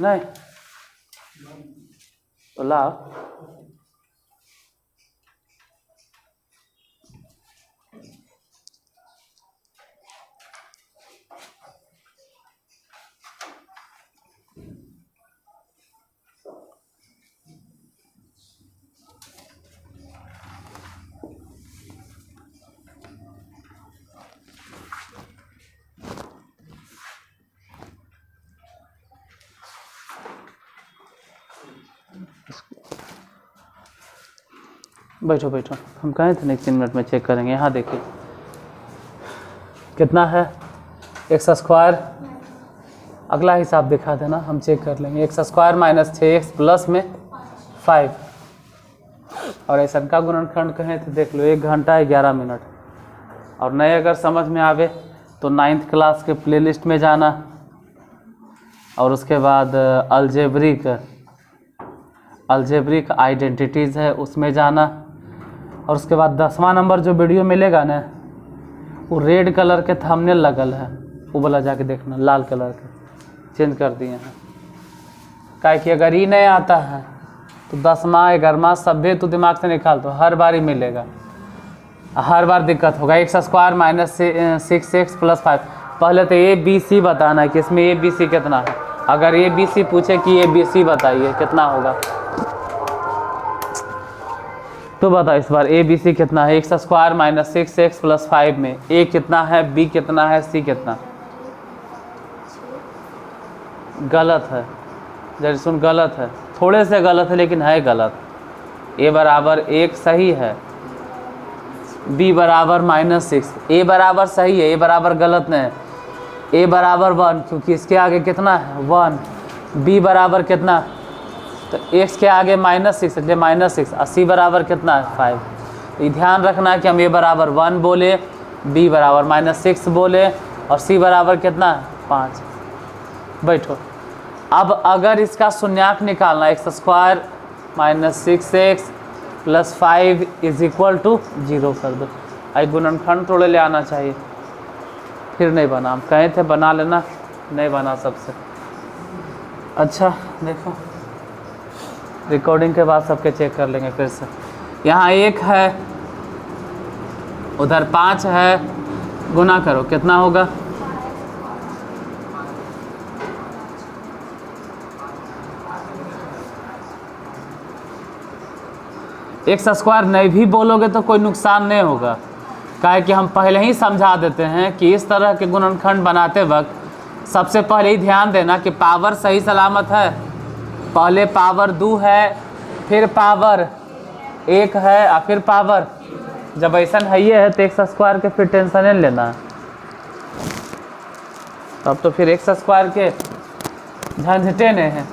नहीं तो ला। बैठो बैठो, हम कहे थे नेक्स्ट 3 मिनट में चेक करेंगे। यहाँ देखिए कितना है एक्स स्क्वायर, अगला हिसाब दिखा देना, हम चेक कर लेंगे। X square minus 6x plus में 5, और ऐसा का गुणनखंड कहें तो देख लो 1 घंटा 11 मिनट। और नए अगर समझ में आवे तो 9th क्लास के प्लेलिस्ट में जाना, और उसके बाद अल्जेब्रिक आइडेंटिटीज़ है उसमें जाना, और उसके बाद 10वां नंबर जो वीडियो मिलेगा ना, वो रेड कलर के थंबनेल लगल है, वो वाला जाके देखना, लाल कलर के चेंज कर दिए हैं। काहे कि अगर ये नहीं आता है तो 10वां 11वां सभ्य तो दिमाग से निकाल दो, हर बार ही मिलेगा, हर बार दिक्कत होगा। X square minus 6x plus 5, पहले तो ए बी सी बताना है कि इसमें ए बी सी कितना है। अगर ए बी सी पूछे कि ए बी सी बताइए कितना होगा, तो बताओ इस बार ए बी सी कितना है। X square minus 6x plus 5 में ए कितना है, बी कितना है, सी कितना। गलत है, जरा सुन, गलत है, थोड़े से गलत है लेकिन है गलत। ए बराबर 1 सही है, बी बराबर -6, ए बराबर सही है, ए बराबर गलत नहीं है। ए बराबर 1 क्योंकि इसके आगे कितना है 1, बी बराबर कितना, तो x के आगे -6 इसलिए -6, और सी बराबर कितना है 5। तो ध्यान रखना है कि हम ए बराबर 1 बोले, बी बराबर -6 बोले, और सी बराबर कितना है 5। बैठो, अब अगर इसका शून्याक निकालना, x square minus 6x plus 5 is equal to 0 कर दो। आई गुणनखंड थोड़े ले आना चाहिए, फिर नहीं बना, हम कहे थे बना लेना, नहीं बना सबसे। अच्छा देखो, रिकॉर्डिंग के बाद सबके चेक कर लेंगे फिर से। यहाँ 1 है, उधर 5 है, गुना करो कितना होगा, एक्स स्क्वायर नहीं भी बोलोगे तो कोई नुकसान नहीं होगा, काहे कि हम पहले ही समझा देते हैं कि इस तरह के गुणनखंड बनाते वक्त सबसे पहले ही ध्यान देना कि पावर सही सलामत है। पहले पावर 2 है, फिर पावर 1 है, और फिर पावर, जब ऐसा है ये है तो एक्स स्क्वायर के फिर टेंशन नहीं लेना है। तब तो फिर एक्स स्क्वायर के झंझटे नहीं है।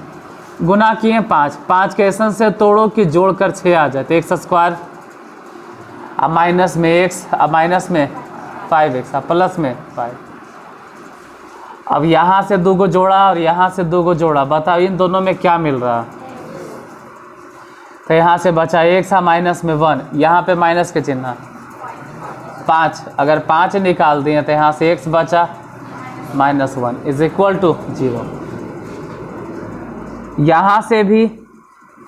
गुना किए 5 के एसन से तोड़ो कि जोड़कर 6 आ जाए, तो एक्स स्क्वायर, अब माइनस में x, अब माइनस में 5x, अब प्लस में 5। अब यहाँ से 2 को जोड़ा और यहाँ से 2 को जोड़ा, बताओ इन दोनों में क्या मिल रहा। तो यहाँ से बचा x, माइनस में 1, यहाँ पे माइनस के चिन्ह, 5, अगर 5 निकाल दिए तो यहाँ से x बचा -1 इज इक्वल टू 0। यहाँ से भी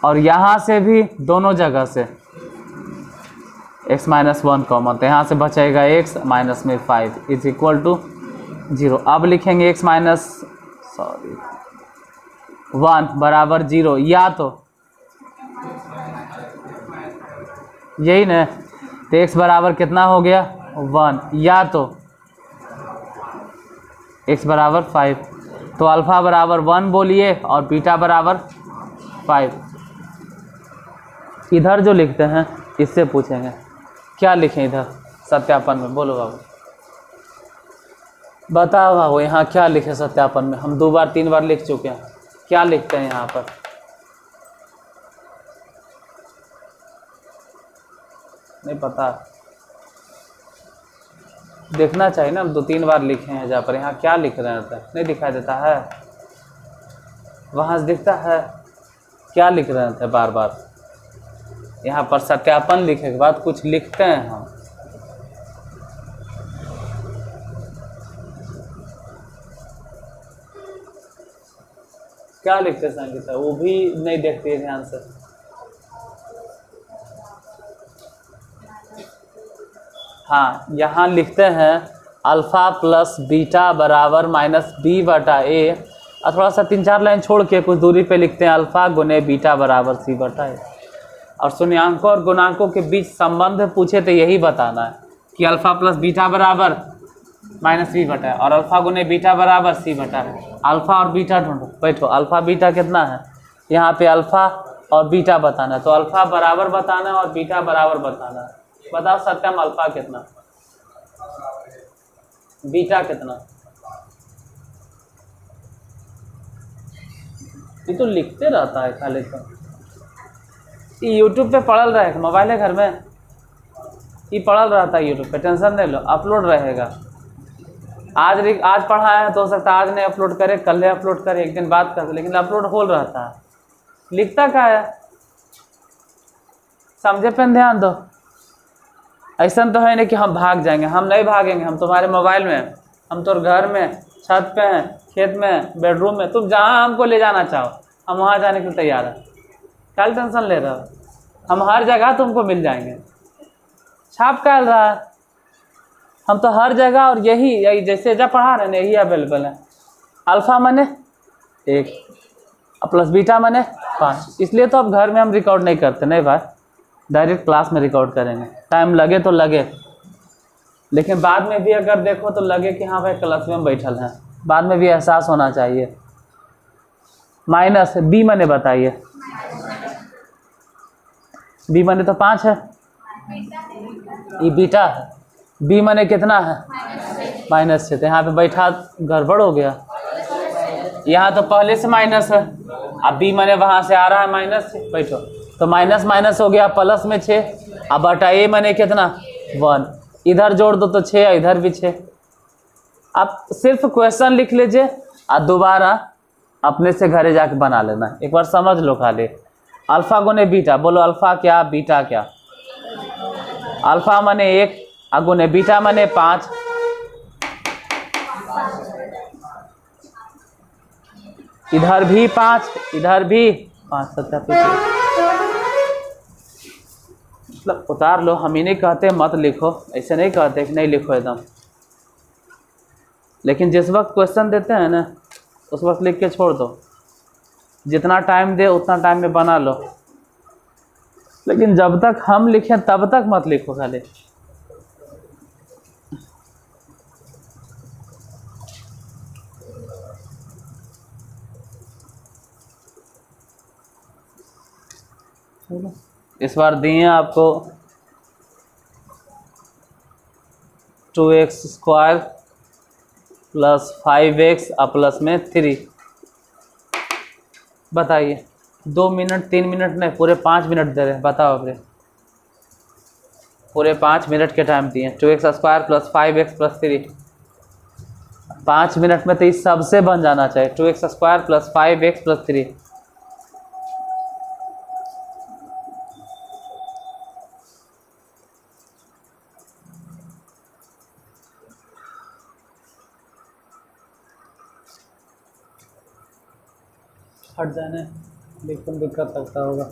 और यहाँ से भी, दोनों जगह से x -1 कॉमन, तो यहाँ से बचेगा x माइनस में 5 इज इक्वल टू 0। अब लिखेंगे x माइनस 1 बराबर 0, या तो यही ना, तो x बराबर कितना हो गया 1, या तो x बराबर 5, तो अल्फ़ा बराबर 1 बोलिए और बीटा बराबर 5। इधर जो लिखते हैं इससे पूछेंगे क्या लिखें इधर सत्यापन में, बोलो बाबू बताओ बाबू, यहाँ क्या लिखे सत्यापन में? हम 2 बार 3 बार लिख चुके हैं, क्या लिखते हैं यहाँ पर? नहीं पता, देखना चाहिए ना, हम 2-3 बार लिखे हैं जहाँ पर। यहाँ क्या लिख रहे हैं? नहीं दिखाई देता है, वहाँ से दिखता है क्या लिख रहे थे बार बार। यहाँ पर सत्यापन लिखे के बाद कुछ लिखते हैं हम। क्या लिखते संगीता, वो भी नहीं देखती है ध्यान से। हाँ, यहाँ लिखते हैं अल्फ़ा प्लस बीटा बराबर -b/a, और थोड़ा सा 3-4 लाइन छोड़ के कुछ दूरी पे लिखते हैं अल्फ़ा गुने बीटा बराबर c/a। और शून्यांकों और गुणांकों के बीच संबंध पूछे तो यही बताना है कि अल्फ़ा प्लस बीटा बराबर -b/a और अल्फ़ा गुने बीटा बराबर c/a। अल्फ़ा और बीटा ढूंढो, बैठो। अल्फ़ा बीटा कितना है, यहाँ पे अल्फ़ा और बीटा बताना है, तो अल्फ़ा बराबर बताना है और बीटा बराबर बताना है। बताओ सत्यम, अल्फ़ा कितना, बीटा कितना? ये तो लिखते रहता है खाली। तो ये यूट्यूब पे पढ़ल रहेगा, मोबाइल है घर में, ये पढ़ल रहता है यूट्यूब पे, टेंशन नहीं लो, अपलोड रहेगा। आज पढ़ाया है तो हो सकता है आज नहीं अपलोड करे, कल अपलोड करे, एक दिन बाद कर, लेकिन अपलोड हो रहता है। लिखता क्या है, समझे पे ध्यान दो। ऐसा तो है नहीं कि हम भाग जाएंगे, हम नहीं भागेंगे, हम तुम्हारे मोबाइल में, हम तो घर में, छत पे हैं, खेत में, बेडरूम में, तुम जहाँ हमको ले जाना चाहो हम वहाँ जाने के लिए तैयार हैं। क्या टेंशन ले रहे हो, हम हर जगह तुमको मिल जाएंगे। छाप क्या रहा है, हम तो हर जगह, और यही जैसे जब पढ़ा रहे हैं यही अवेलेबल है। अल्फ़ा मने 1 प्लस बीटा मने 5, इसलिए तो अब घर में हम रिकॉर्ड नहीं करते, नहीं भाई, डायरेक्ट क्लास में रिकॉर्ड करेंगे। टाइम लगे तो लगे, लेकिन बाद में भी अगर देखो तो लगे कि हाँ भाई क्लास में हम बैठल हैं, बाद में भी एहसास होना चाहिए। माइनस बी मने बताइए, बी मने तो 5 है, ये बीटा है, बी मने कितना है -6, तो यहाँ पे बैठा गड़बड़ हो गया, यहाँ तो पहले से माइनस है, अब बी मने वहाँ से आ रहा है -6, बैठो, तो माइनस माइनस हो गया प्लस में 6, अब बटा ए मने कितना 1, इधर जोड़ दो तो 6, इधर भी 6। अब सिर्फ क्वेश्चन लिख लीजिए और दोबारा अपने से घरे जाके बना लेना, एक बार समझ लो खाली। अल्फ़ा गुने बीटा, बोलो अल्फ़ा क्या बीटा क्या? अल्फ़ा मने 1 गुने बीटा मने 5, इधर भी 5, इधर भी 5, सत्यापित। मतलब उतार लो, हम ही नहीं कहते मत लिखो, ऐसे नहीं कहते कि नहीं लिखो एकदम, लेकिन जिस वक्त क्वेश्चन देते हैं ना उस वक्त लिख के छोड़ दो, जितना टाइम दे उतना टाइम में बना लो, लेकिन जब तक हम लिखें तब तक मत लिखो खाली। इस बार दिए आपको 2x² प्लस 5x प्लस में 3। बताइए, 2 मिनट 3 मिनट नहीं, पूरे 5 मिनट दे रहे हैं, बताओ अपने, पूरे 5 मिनट के टाइम दिए। 2x² plus 5x plus 3, 5 minute में तो इस सबसे बन जाना चाहिए। 2x² प्लस 5x प्लस 3, हट जाने बिल्कुल दिक्कत लगता होगा।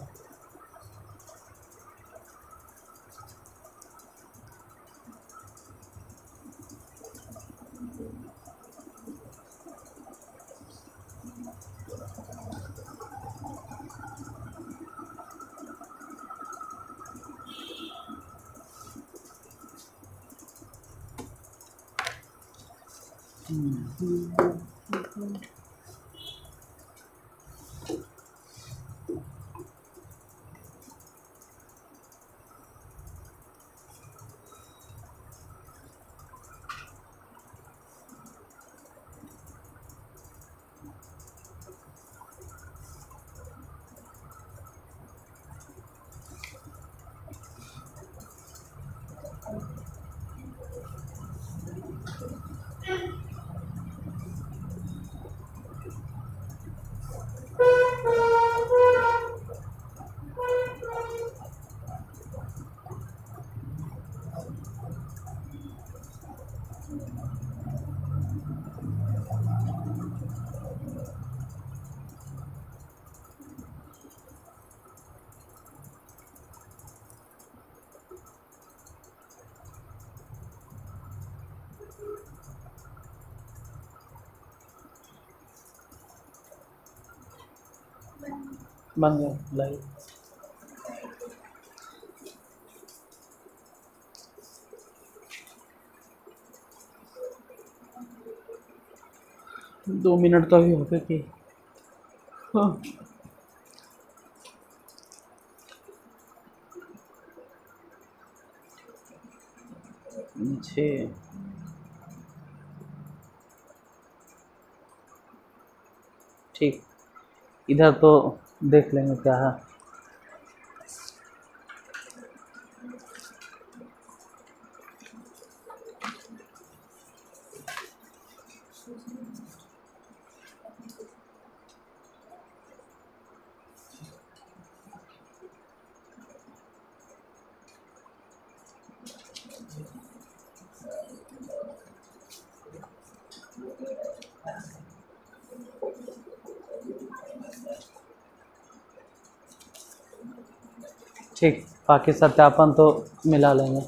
बन गया लाइव। दो मिनट तो अभी हो गए कि हाँ। नीचे ठीक, इधर तो देख लेंगे क्या है। ठीक, बाकी सत्यापन तो मिला लेंगे।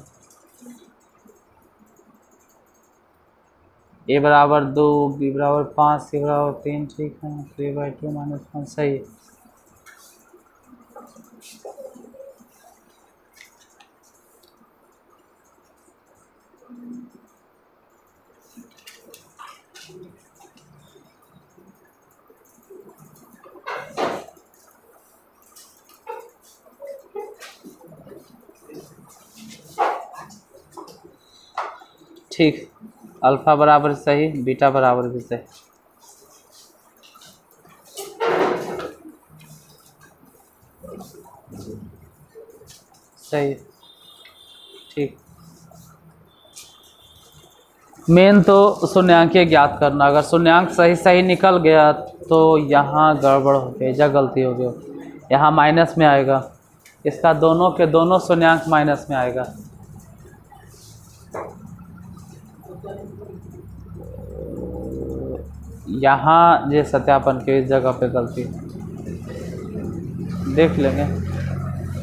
ए बराबर 2, बी बराबर 5, सी बराबर 3, ठीक है। 3/2 - 1 सही है। ठीक, अल्फा बराबर सही, बीटा बराबर भी सही। सही, ठीक। मेन तो शून्यांकीय ज्ञात करना, अगर शून्यांक सही सही निकल गया तो यहाँ गड़बड़ हो गई, या गलती हो गई, यहाँ माइनस में आएगा। इसका दोनों के दोनों शून्यांक माइनस में आएगा। यहाँ ये सत्यापन के इस जगह पे गलती देख लेंगे,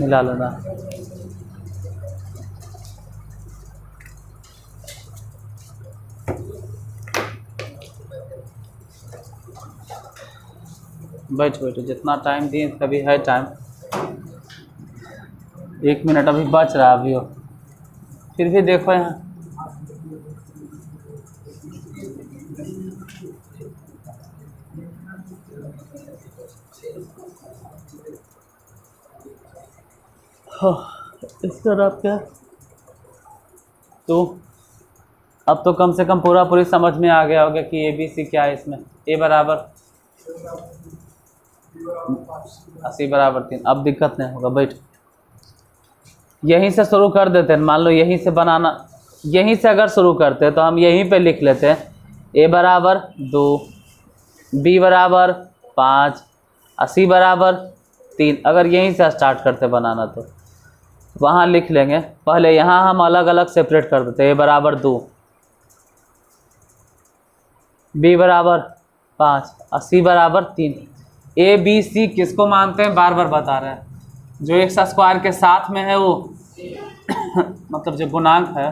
मिला लेना। बैठ बैठो, जितना टाइम दिए अभी है टाइम, 1 मिनट अभी बच रहा है अभी हो। फिर भी देखो यहाँ इसका नाम क्या, तो अब तो कम से कम पूरा पूरी समझ में आ गया होगा कि ABC क्या है इसमें। ए बराबर 80 बराबर 3, अब दिक्कत नहीं होगा। बैठ, यहीं से शुरू कर देते हैं। मान लो यहीं से बनाना, यहीं से अगर शुरू करते हैं तो हम यहीं पे लिख लेते हैं ए बराबर 2, बी बराबर 5, 80 बराबर 3। अगर यहीं से स्टार्ट करते बनाना तो वहाँ लिख लेंगे। पहले यहाँ हम अलग अलग सेपरेट कर देते हैं। ए बराबर 2, बी बराबर 5, 80 बराबर 3। ए बी सी किसको मानते हैं, बार बार बता रहे हैं, जो एक्स स्क्वायर के साथ में है वो मतलब जो गुणांक है,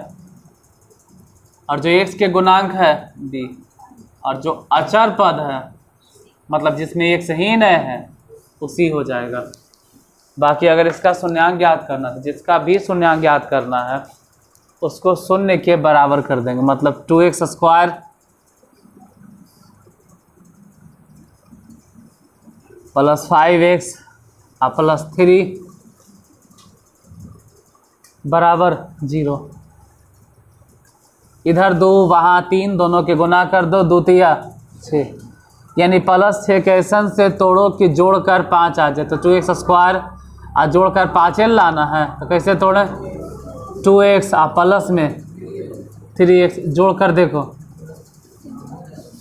और जो एक्स के गुणांक है बी, और जो अचर पद है मतलब जिसमें एक्स ही नहीं है उसी हो जाएगा। बाकी अगर इसका शून्यांक ज्ञात करना है, जिसका भी शून्यांक ज्ञात करना है उसको शून्य के बराबर कर देंगे, मतलब 2x square plus 5x plus 3 बराबर 0। इधर 2 वहाँ 3, दोनों के गुना कर दो, 2 तिया 6, यानी प्लस 6 के ऐसन से तोड़ो कि जोड़कर 5 आ जाए। तो 2x स्क्वायर और जोड़कर 5 लाना है तो कैसे तोड़े, 2x प्लस में 3x जोड़ कर देखो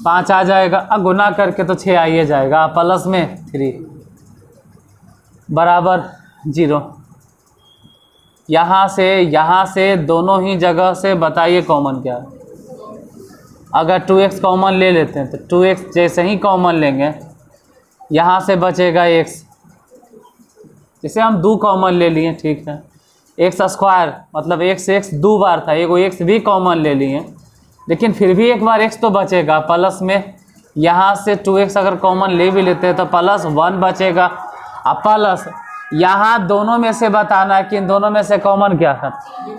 5 आ जाएगा, गुना करके तो 6 आ ही जाएगा, प्लस में 3 बराबर 0। यहाँ से दोनों ही जगह से बताइए कॉमन क्या है। अगर 2x कॉमन ले लेते हैं तो 2x जैसे ही कॉमन लेंगे यहाँ से बचेगा x, इसे हम 2 कॉमन ले लिए, ठीक है। एक्स स्क्वायर मतलब x 2 बार था, एगो x भी कॉमन ले लिए, लेकिन फिर भी एक बार x तो बचेगा प्लस में। यहाँ से 2x अगर कॉमन ले भी लेते हैं तो प्लस 1 बचेगा, और प्लस यहाँ दोनों में से बताना है कि इन दोनों में से कॉमन क्या है।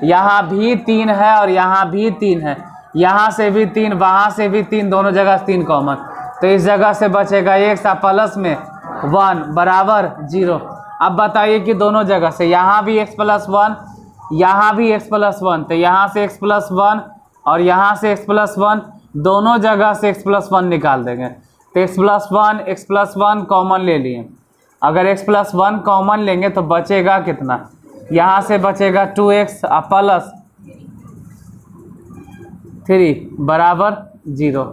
यहाँ भी 3 है और यहाँ भी 3 है, यहाँ से भी 3, वहाँ से भी 3, दोनों जगह 3 कॉमन, तो इस जगह से बचेगा x प्लस में 1 बराबर 0। अब बताइए कि दोनों जगह से यहाँ भी x प्लस 1, यहाँ भी x प्लस 1, तो यहाँ से x प्लस 1 और यहाँ से x प्लस 1, दोनों जगह से x प्लस 1 निकाल देंगे। तो x प्लस 1 कॉमन ले लिए, अगर x प्लस 1 कॉमन लेंगे तो बचेगा कितना, यहाँ से बचेगा 2x प्लस 3 बराबर 0।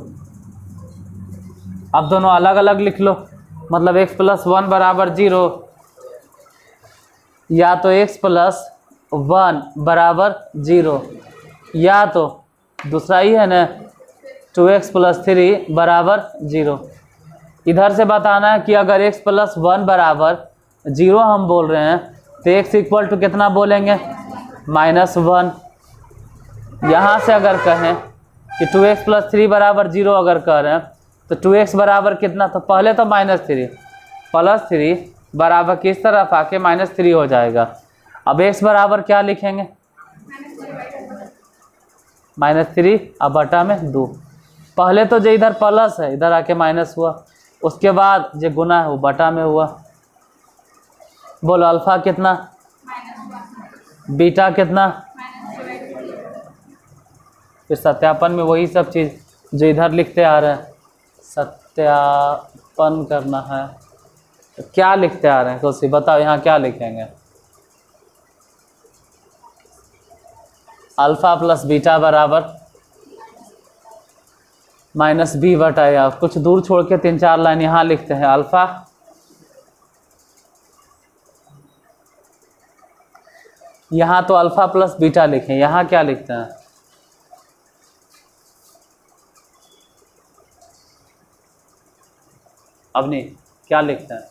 अब दोनों अलग अलग लिख लो, मतलब x प्लस 1 बराबर 0, या तो x प्लस 1 बराबर 0, या तो दूसरा ही है ना 2x प्लस 3 बराबर 0। इधर से बताना है कि अगर x प्लस 1 बराबर 0 हम बोल रहे हैं तो x इक्वल टू कितना बोलेंगे, -1। यहाँ से अगर कहें कि 2x प्लस 3 बराबर 0 अगर कह रहे हैं तो 2x बराबर कितना, तो पहले तो -3 प्लस 3 बराबर किस तरफ आके -3 हो जाएगा। अब x बराबर क्या लिखेंगे, -3 अब बटा में 2, पहले तो जो इधर प्लस है इधर आके माइनस हुआ, उसके बाद जो गुना है वो बटा में हुआ। बोलो अल्फा कितना, बीटा कितना, फिर सत्यापन में वही सब चीज़ जो इधर लिखते आ रहे हैं, सत्यापन करना है। तो क्या लिखते आ रहे हैं कोसी बताओ, यहाँ क्या लिखेंगे, अल्फा प्लस बीटा बराबर -b बटा, या कुछ दूर छोड़ के 3-4 लाइन यहाँ लिखते हैं, अल्फा यहाँ तो अल्फा प्लस बीटा लिखें, यहाँ क्या लिखते हैं, अब नहीं क्या लिखते हैं,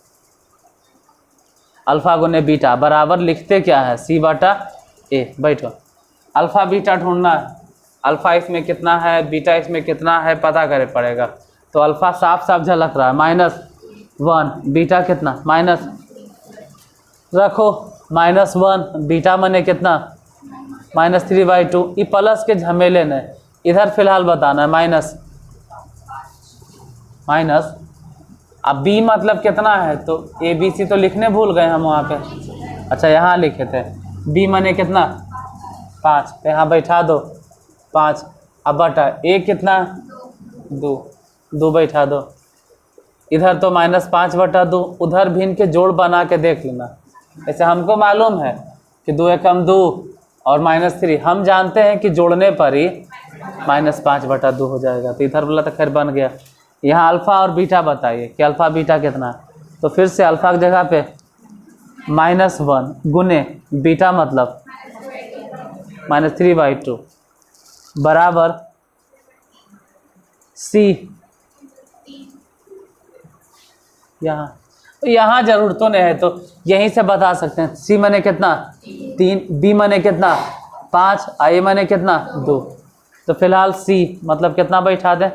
अल्फा गुने बीटा बराबर लिखते क्या है, c बटा a। बैठो, अल्फा बीटा ढूंढना है, अल्फा इसमें कितना है, बीटा इसमें कितना है पता करे पड़ेगा। तो अल्फा साफ साफ झलक रहा है -1, बीटा कितना माइनस रखो -1, बीटा मने कितना -3/2। ये प्लस के झमेले ने इधर फिलहाल बताना है माइनस। अब b मतलब कितना है, तो a b c तो लिखने भूल गए हम वहाँ पे, अच्छा यहाँ लिखे थे, b मने कितना 5, तो यहाँ बैठा दो 5, अब बटा a कितना 2 बैठा दो, इधर तो -5/2, उधर भी इनके जोड़ बना के देख लेना। ऐसे हमको मालूम है कि 2 एकम 2 और -3, हम जानते हैं कि जोड़ने पर ही -5/2 हो जाएगा, तो इधर वाला तो खैर बन गया। यहाँ अल्फ़ा और बीटा बताइए कि अल्फ़ा बीटा कितना है, तो फिर से अल्फ़ा की जगह पे -1 गुने बीटा मतलब -3/2 बराबर c, यहाँ तो यहाँ जरूर तो नहीं है, तो यहीं से बता सकते हैं। सी मने कितना 3, बी मने कितना 5, ए मने कितना 2। तो फिलहाल सी मतलब कितना बैठा दें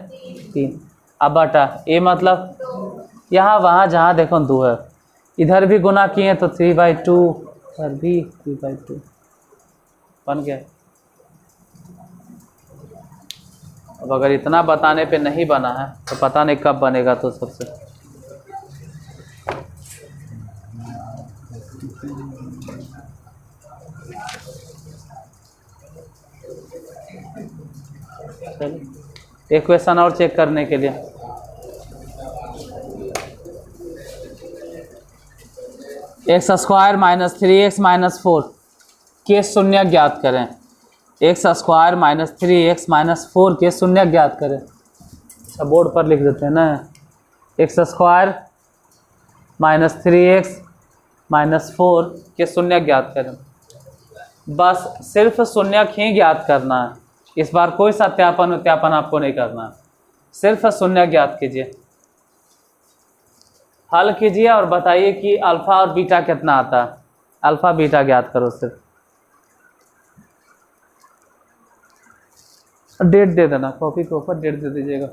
3। अब बटा ए मतलब यहाँ वहाँ जहाँ देखो 2 है, इधर भी गुना किए तो 3/2, इधर भी 3/2 बन गया। अब अगर इतना बताने पे नहीं बना है तो पता नहीं कब बनेगा। तो सबसे चलिए एक क्वेश्चन और चेक करने के लिए, x square minus 3x minus 4 के शून्य ज्ञात करें। X square minus 3x minus 4 के शून्य ज्ञात करें। अच्छा बोर्ड पर लिख देते हैं ना, x square minus 3x minus 4 के शून्य ज्ञात करें। बस सिर्फ शून्य ही ज्ञात करना है, इस बार कोई सत्यापन उत्यापन आपको नहीं करना है, सिर्फ शून्य ज्ञात कीजिए। हल कीजिए और बताइए कि अल्फा और बीटा कितना आता है। अल्फा बीटा ज्ञात करो, सिर्फ डेट दे देना, कॉपी के ऊपर डेट दे दीजिएगा।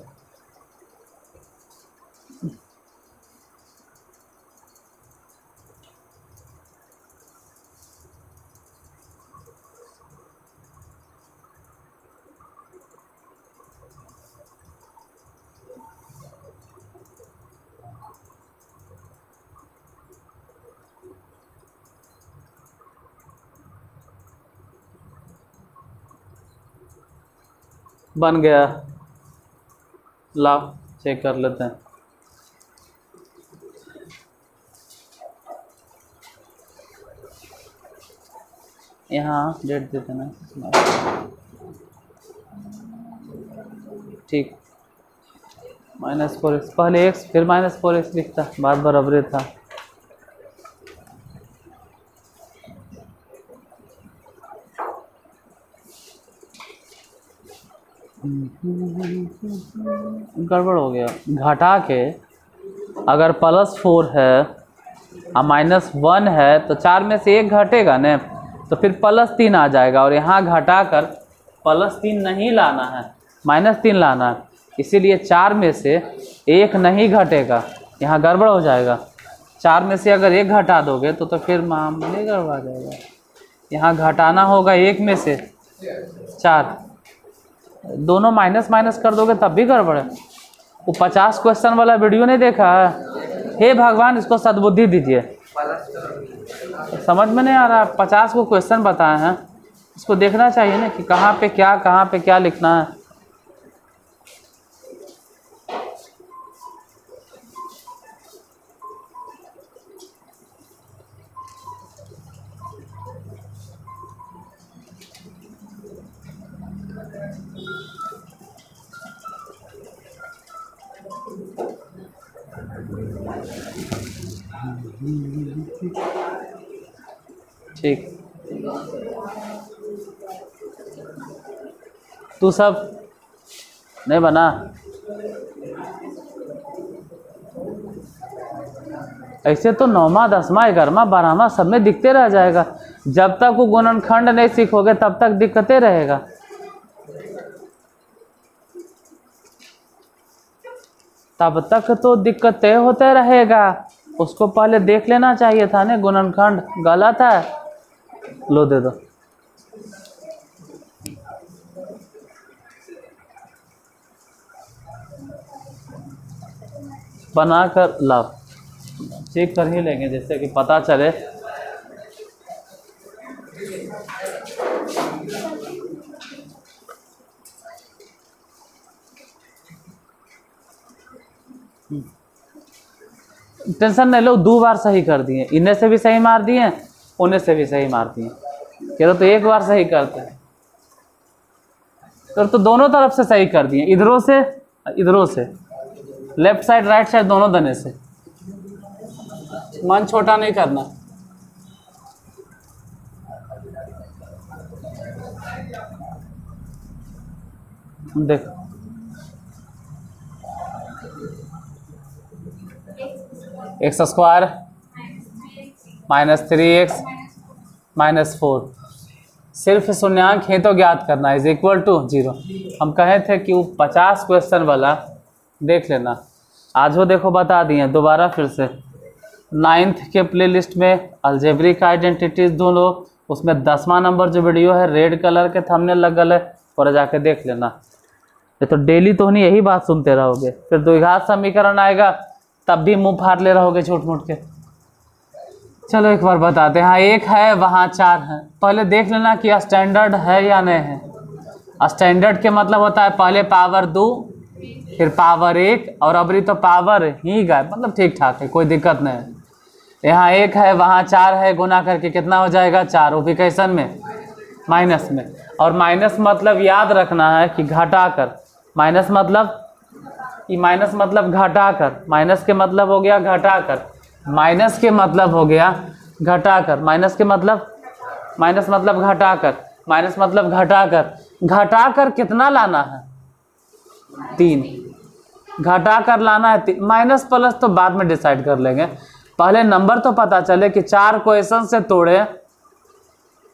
बन गया, ला चेक कर लेते हैं। यहाँ डेट दे देना, ठीक। -4x पहले x फिर -4x लिखता, बात बराबर था। गड़बड़ हो गया, घटा के अगर +4 है और -1 है तो 4 में से 1 घटेगा न, तो फिर +3 आ जाएगा। और यहाँ घटा कर +3 नहीं लाना है, -3 लाना है, इसीलिए 4 में से 1 नहीं घटेगा, यहाँ गड़बड़ हो जाएगा। 4 में से अगर 1 घटा दोगे तो फिर मामले गड़बड़ा जाएगा। यहाँ घटाना होगा 1 में से 4, दोनों माइनस माइनस कर दोगे तब भी गड़बड़ है। वो 50 क्वेश्चन वाला वीडियो नहीं देखा है? हे भगवान, इसको सद्बुद्धि दीजिए। समझ में नहीं आ रहा, 50 को क्वेश्चन बताए हैं, इसको देखना चाहिए ना कि कहाँ पे क्या लिखना है। ठीक, तू सब नहीं बना, ऐसे तो 9वां 10वां 11वां 12वां सब में दिखते रह जाएगा। जब तक वो गुणनखंड नहीं सीखोगे तब तक दिक्कतें रहेगा। तब तक तो दिक्कतें होते रहेगा, उसको पहले देख लेना चाहिए था ना। गुणनखंड गलत है, लो दे दो। बनाकर लाओ, चेक कर ही लेंगे जैसे कि पता चले। टेंशन नहीं लो, 2 बार सही कर दिए, इन्हें से भी सही मार दिए, उन्हें से भी सही मार दिए। कह रहे तो 1 बार सही करते हैं, तो दोनों तरफ से सही कर दिए, इधरों से, लेफ्ट साइड राइट साइड दोनों दने से। मन छोटा नहीं करना। देखो एक्स स्क्वायर -3x -4, सिर्फ शून्यांक है तो ज्ञात करना है, इज इक्वल टू 0। हम कहे थे कि वो 50 क्वेश्चन वाला देख लेना, आज वो देखो बता दिए दोबारा फिर से। 9th के प्लेलिस्ट में अलजेब्रिक आइडेंटिटीज ढूंढो, उसमें 10वां नंबर जो वीडियो है रेड कलर के थंबनेल लगल है, और जाके देख लेना। ये तो डेली तो नहीं यही बात सुनते रहोगे, फिर द्विघात समीकरण आएगा तब भी मुंह फाड़ ले रहोगे छोट मोट के। चलो एक बार बताते हैं। हाँ, एक है वहाँ 4 है। पहले देख लेना कि स्टैंडर्ड है या नहीं है। स्टैंडर्ड के मतलब होता है पहले पावर 2 फिर पावर 1 और अबरी तो पावर ही गए, मतलब ठीक ठाक है, कोई दिक्कत नहीं है। यहाँ 1 है वहाँ 4 है, गुना करके कितना हो जाएगा 4, वो भी कैसन में माइनस में। और माइनस मतलब याद रखना है कि घटा कर, माइनस मतलब कि माइनस मतलब घटा कर, माइनस के मतलब हो गया घटा कर, माइनस के मतलब हो गया घटा कर, माइनस के मतलब माइनस मतलब घटा कर, माइनस मतलब घटा कर। घटा कर कितना लाना है 3, घटा कर लाना है 3। माइनस प्लस तो बाद में डिसाइड कर लेंगे, पहले नंबर तो पता चले कि 4 क्वेश्चन से तोड़े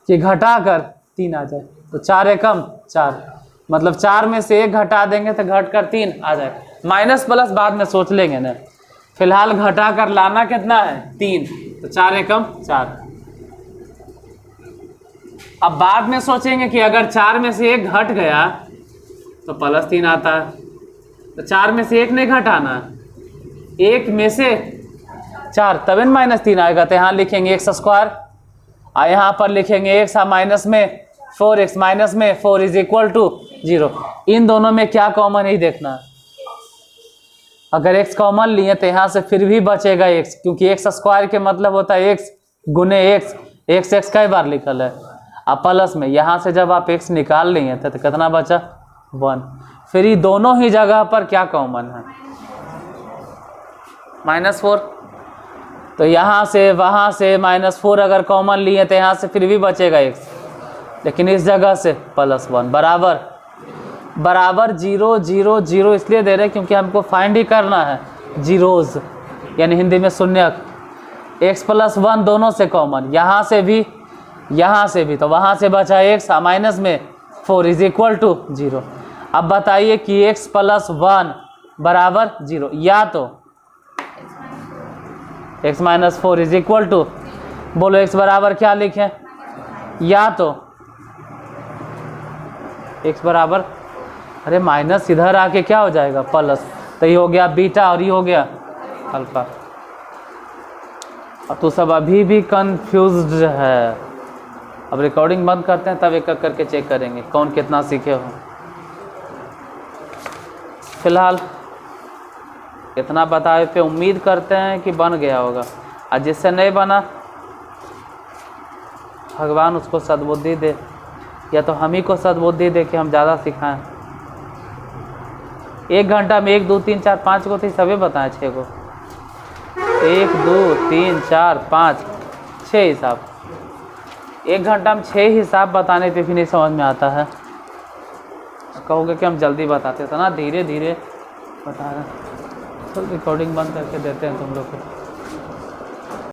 कि घटा कर 3 आ जाए। तो 4 एकम 4, मतलब 4 में से 1 घटा देंगे तो घट कर 3 आ जाए। माइनस प्लस बाद में सोच लेंगे ना, फिलहाल घटा कर लाना कितना है 3, तो 4 एकम 4। अब बाद में सोचेंगे कि अगर 4 में से 1 घट गया तो +3 आता है, तो 4 में से 1 नहीं घटाना, 1 में से 4 तब -3 आएगा। तो यहाँ लिखेंगे एक्स स्क्वायर, और यहाँ पर लिखेंगे x माइनस में 4x माइनस में 4 इज इक्वल टू 0। इन दोनों में क्या कॉमन ही देखना है। अगर x कॉमन लिए तो यहाँ से फिर भी बचेगा x, क्योंकि एक्स स्क्वायर के मतलब होता है x गुने x, x कई बार लिखल है। अब प्लस में यहाँ से जब आप x निकाल लिए थे तो कितना बचा 1। फिर ये दोनों ही जगह पर क्या कॉमन है -4, तो यहाँ से वहाँ से -4 अगर कॉमन लिए तो यहाँ से फिर भी बचेगा x, लेकिन इस जगह से +1 बराबर 0 0 0 इसलिए दे रहे हैं क्योंकि हमको फाइंड ही करना है जीरोज, यानी हिंदी में शून्यक। x + 1 दोनों से कॉमन, यहाँ से भी तो वहाँ से बचा x माइनस में 4 इज इक्वल टू 0। अब बताइए कि x + 1 बराबर 0, या तो x - 4 इज इक्वल टू, बोलो x बराबर क्या लिखें, या तो x बराबर, अरे माइनस इधर आके क्या हो जाएगा प्लस, तो ये हो गया बीटा और ये हो गया अल्फा। अब तो सब अभी भी कंफ्यूज्ड है। अब रिकॉर्डिंग बंद करते हैं तब एक एक करके चेक करेंगे कौन कितना सीखे हो। फिलहाल इतना बताए पे उम्मीद करते हैं कि बन गया होगा, और जिससे नहीं बना भगवान उसको सद्बुद्धि दे, या तो हम ही को सद्बुद्धि दे कि हम ज़्यादा सिखाएं। 1 घंटा में 1 2 3 4 5 को थी सभी बताएं, 6 को 1 2 3 4 5 6 हिसाब। 1 घंटा में 6 हिसाब बताने पे भी नहीं समझ में आता है। कहोगे कि हम जल्दी बताते थे ना, धीरे धीरे बता रहे। चल रिकॉर्डिंग बंद करके देते हैं तुम लोग को।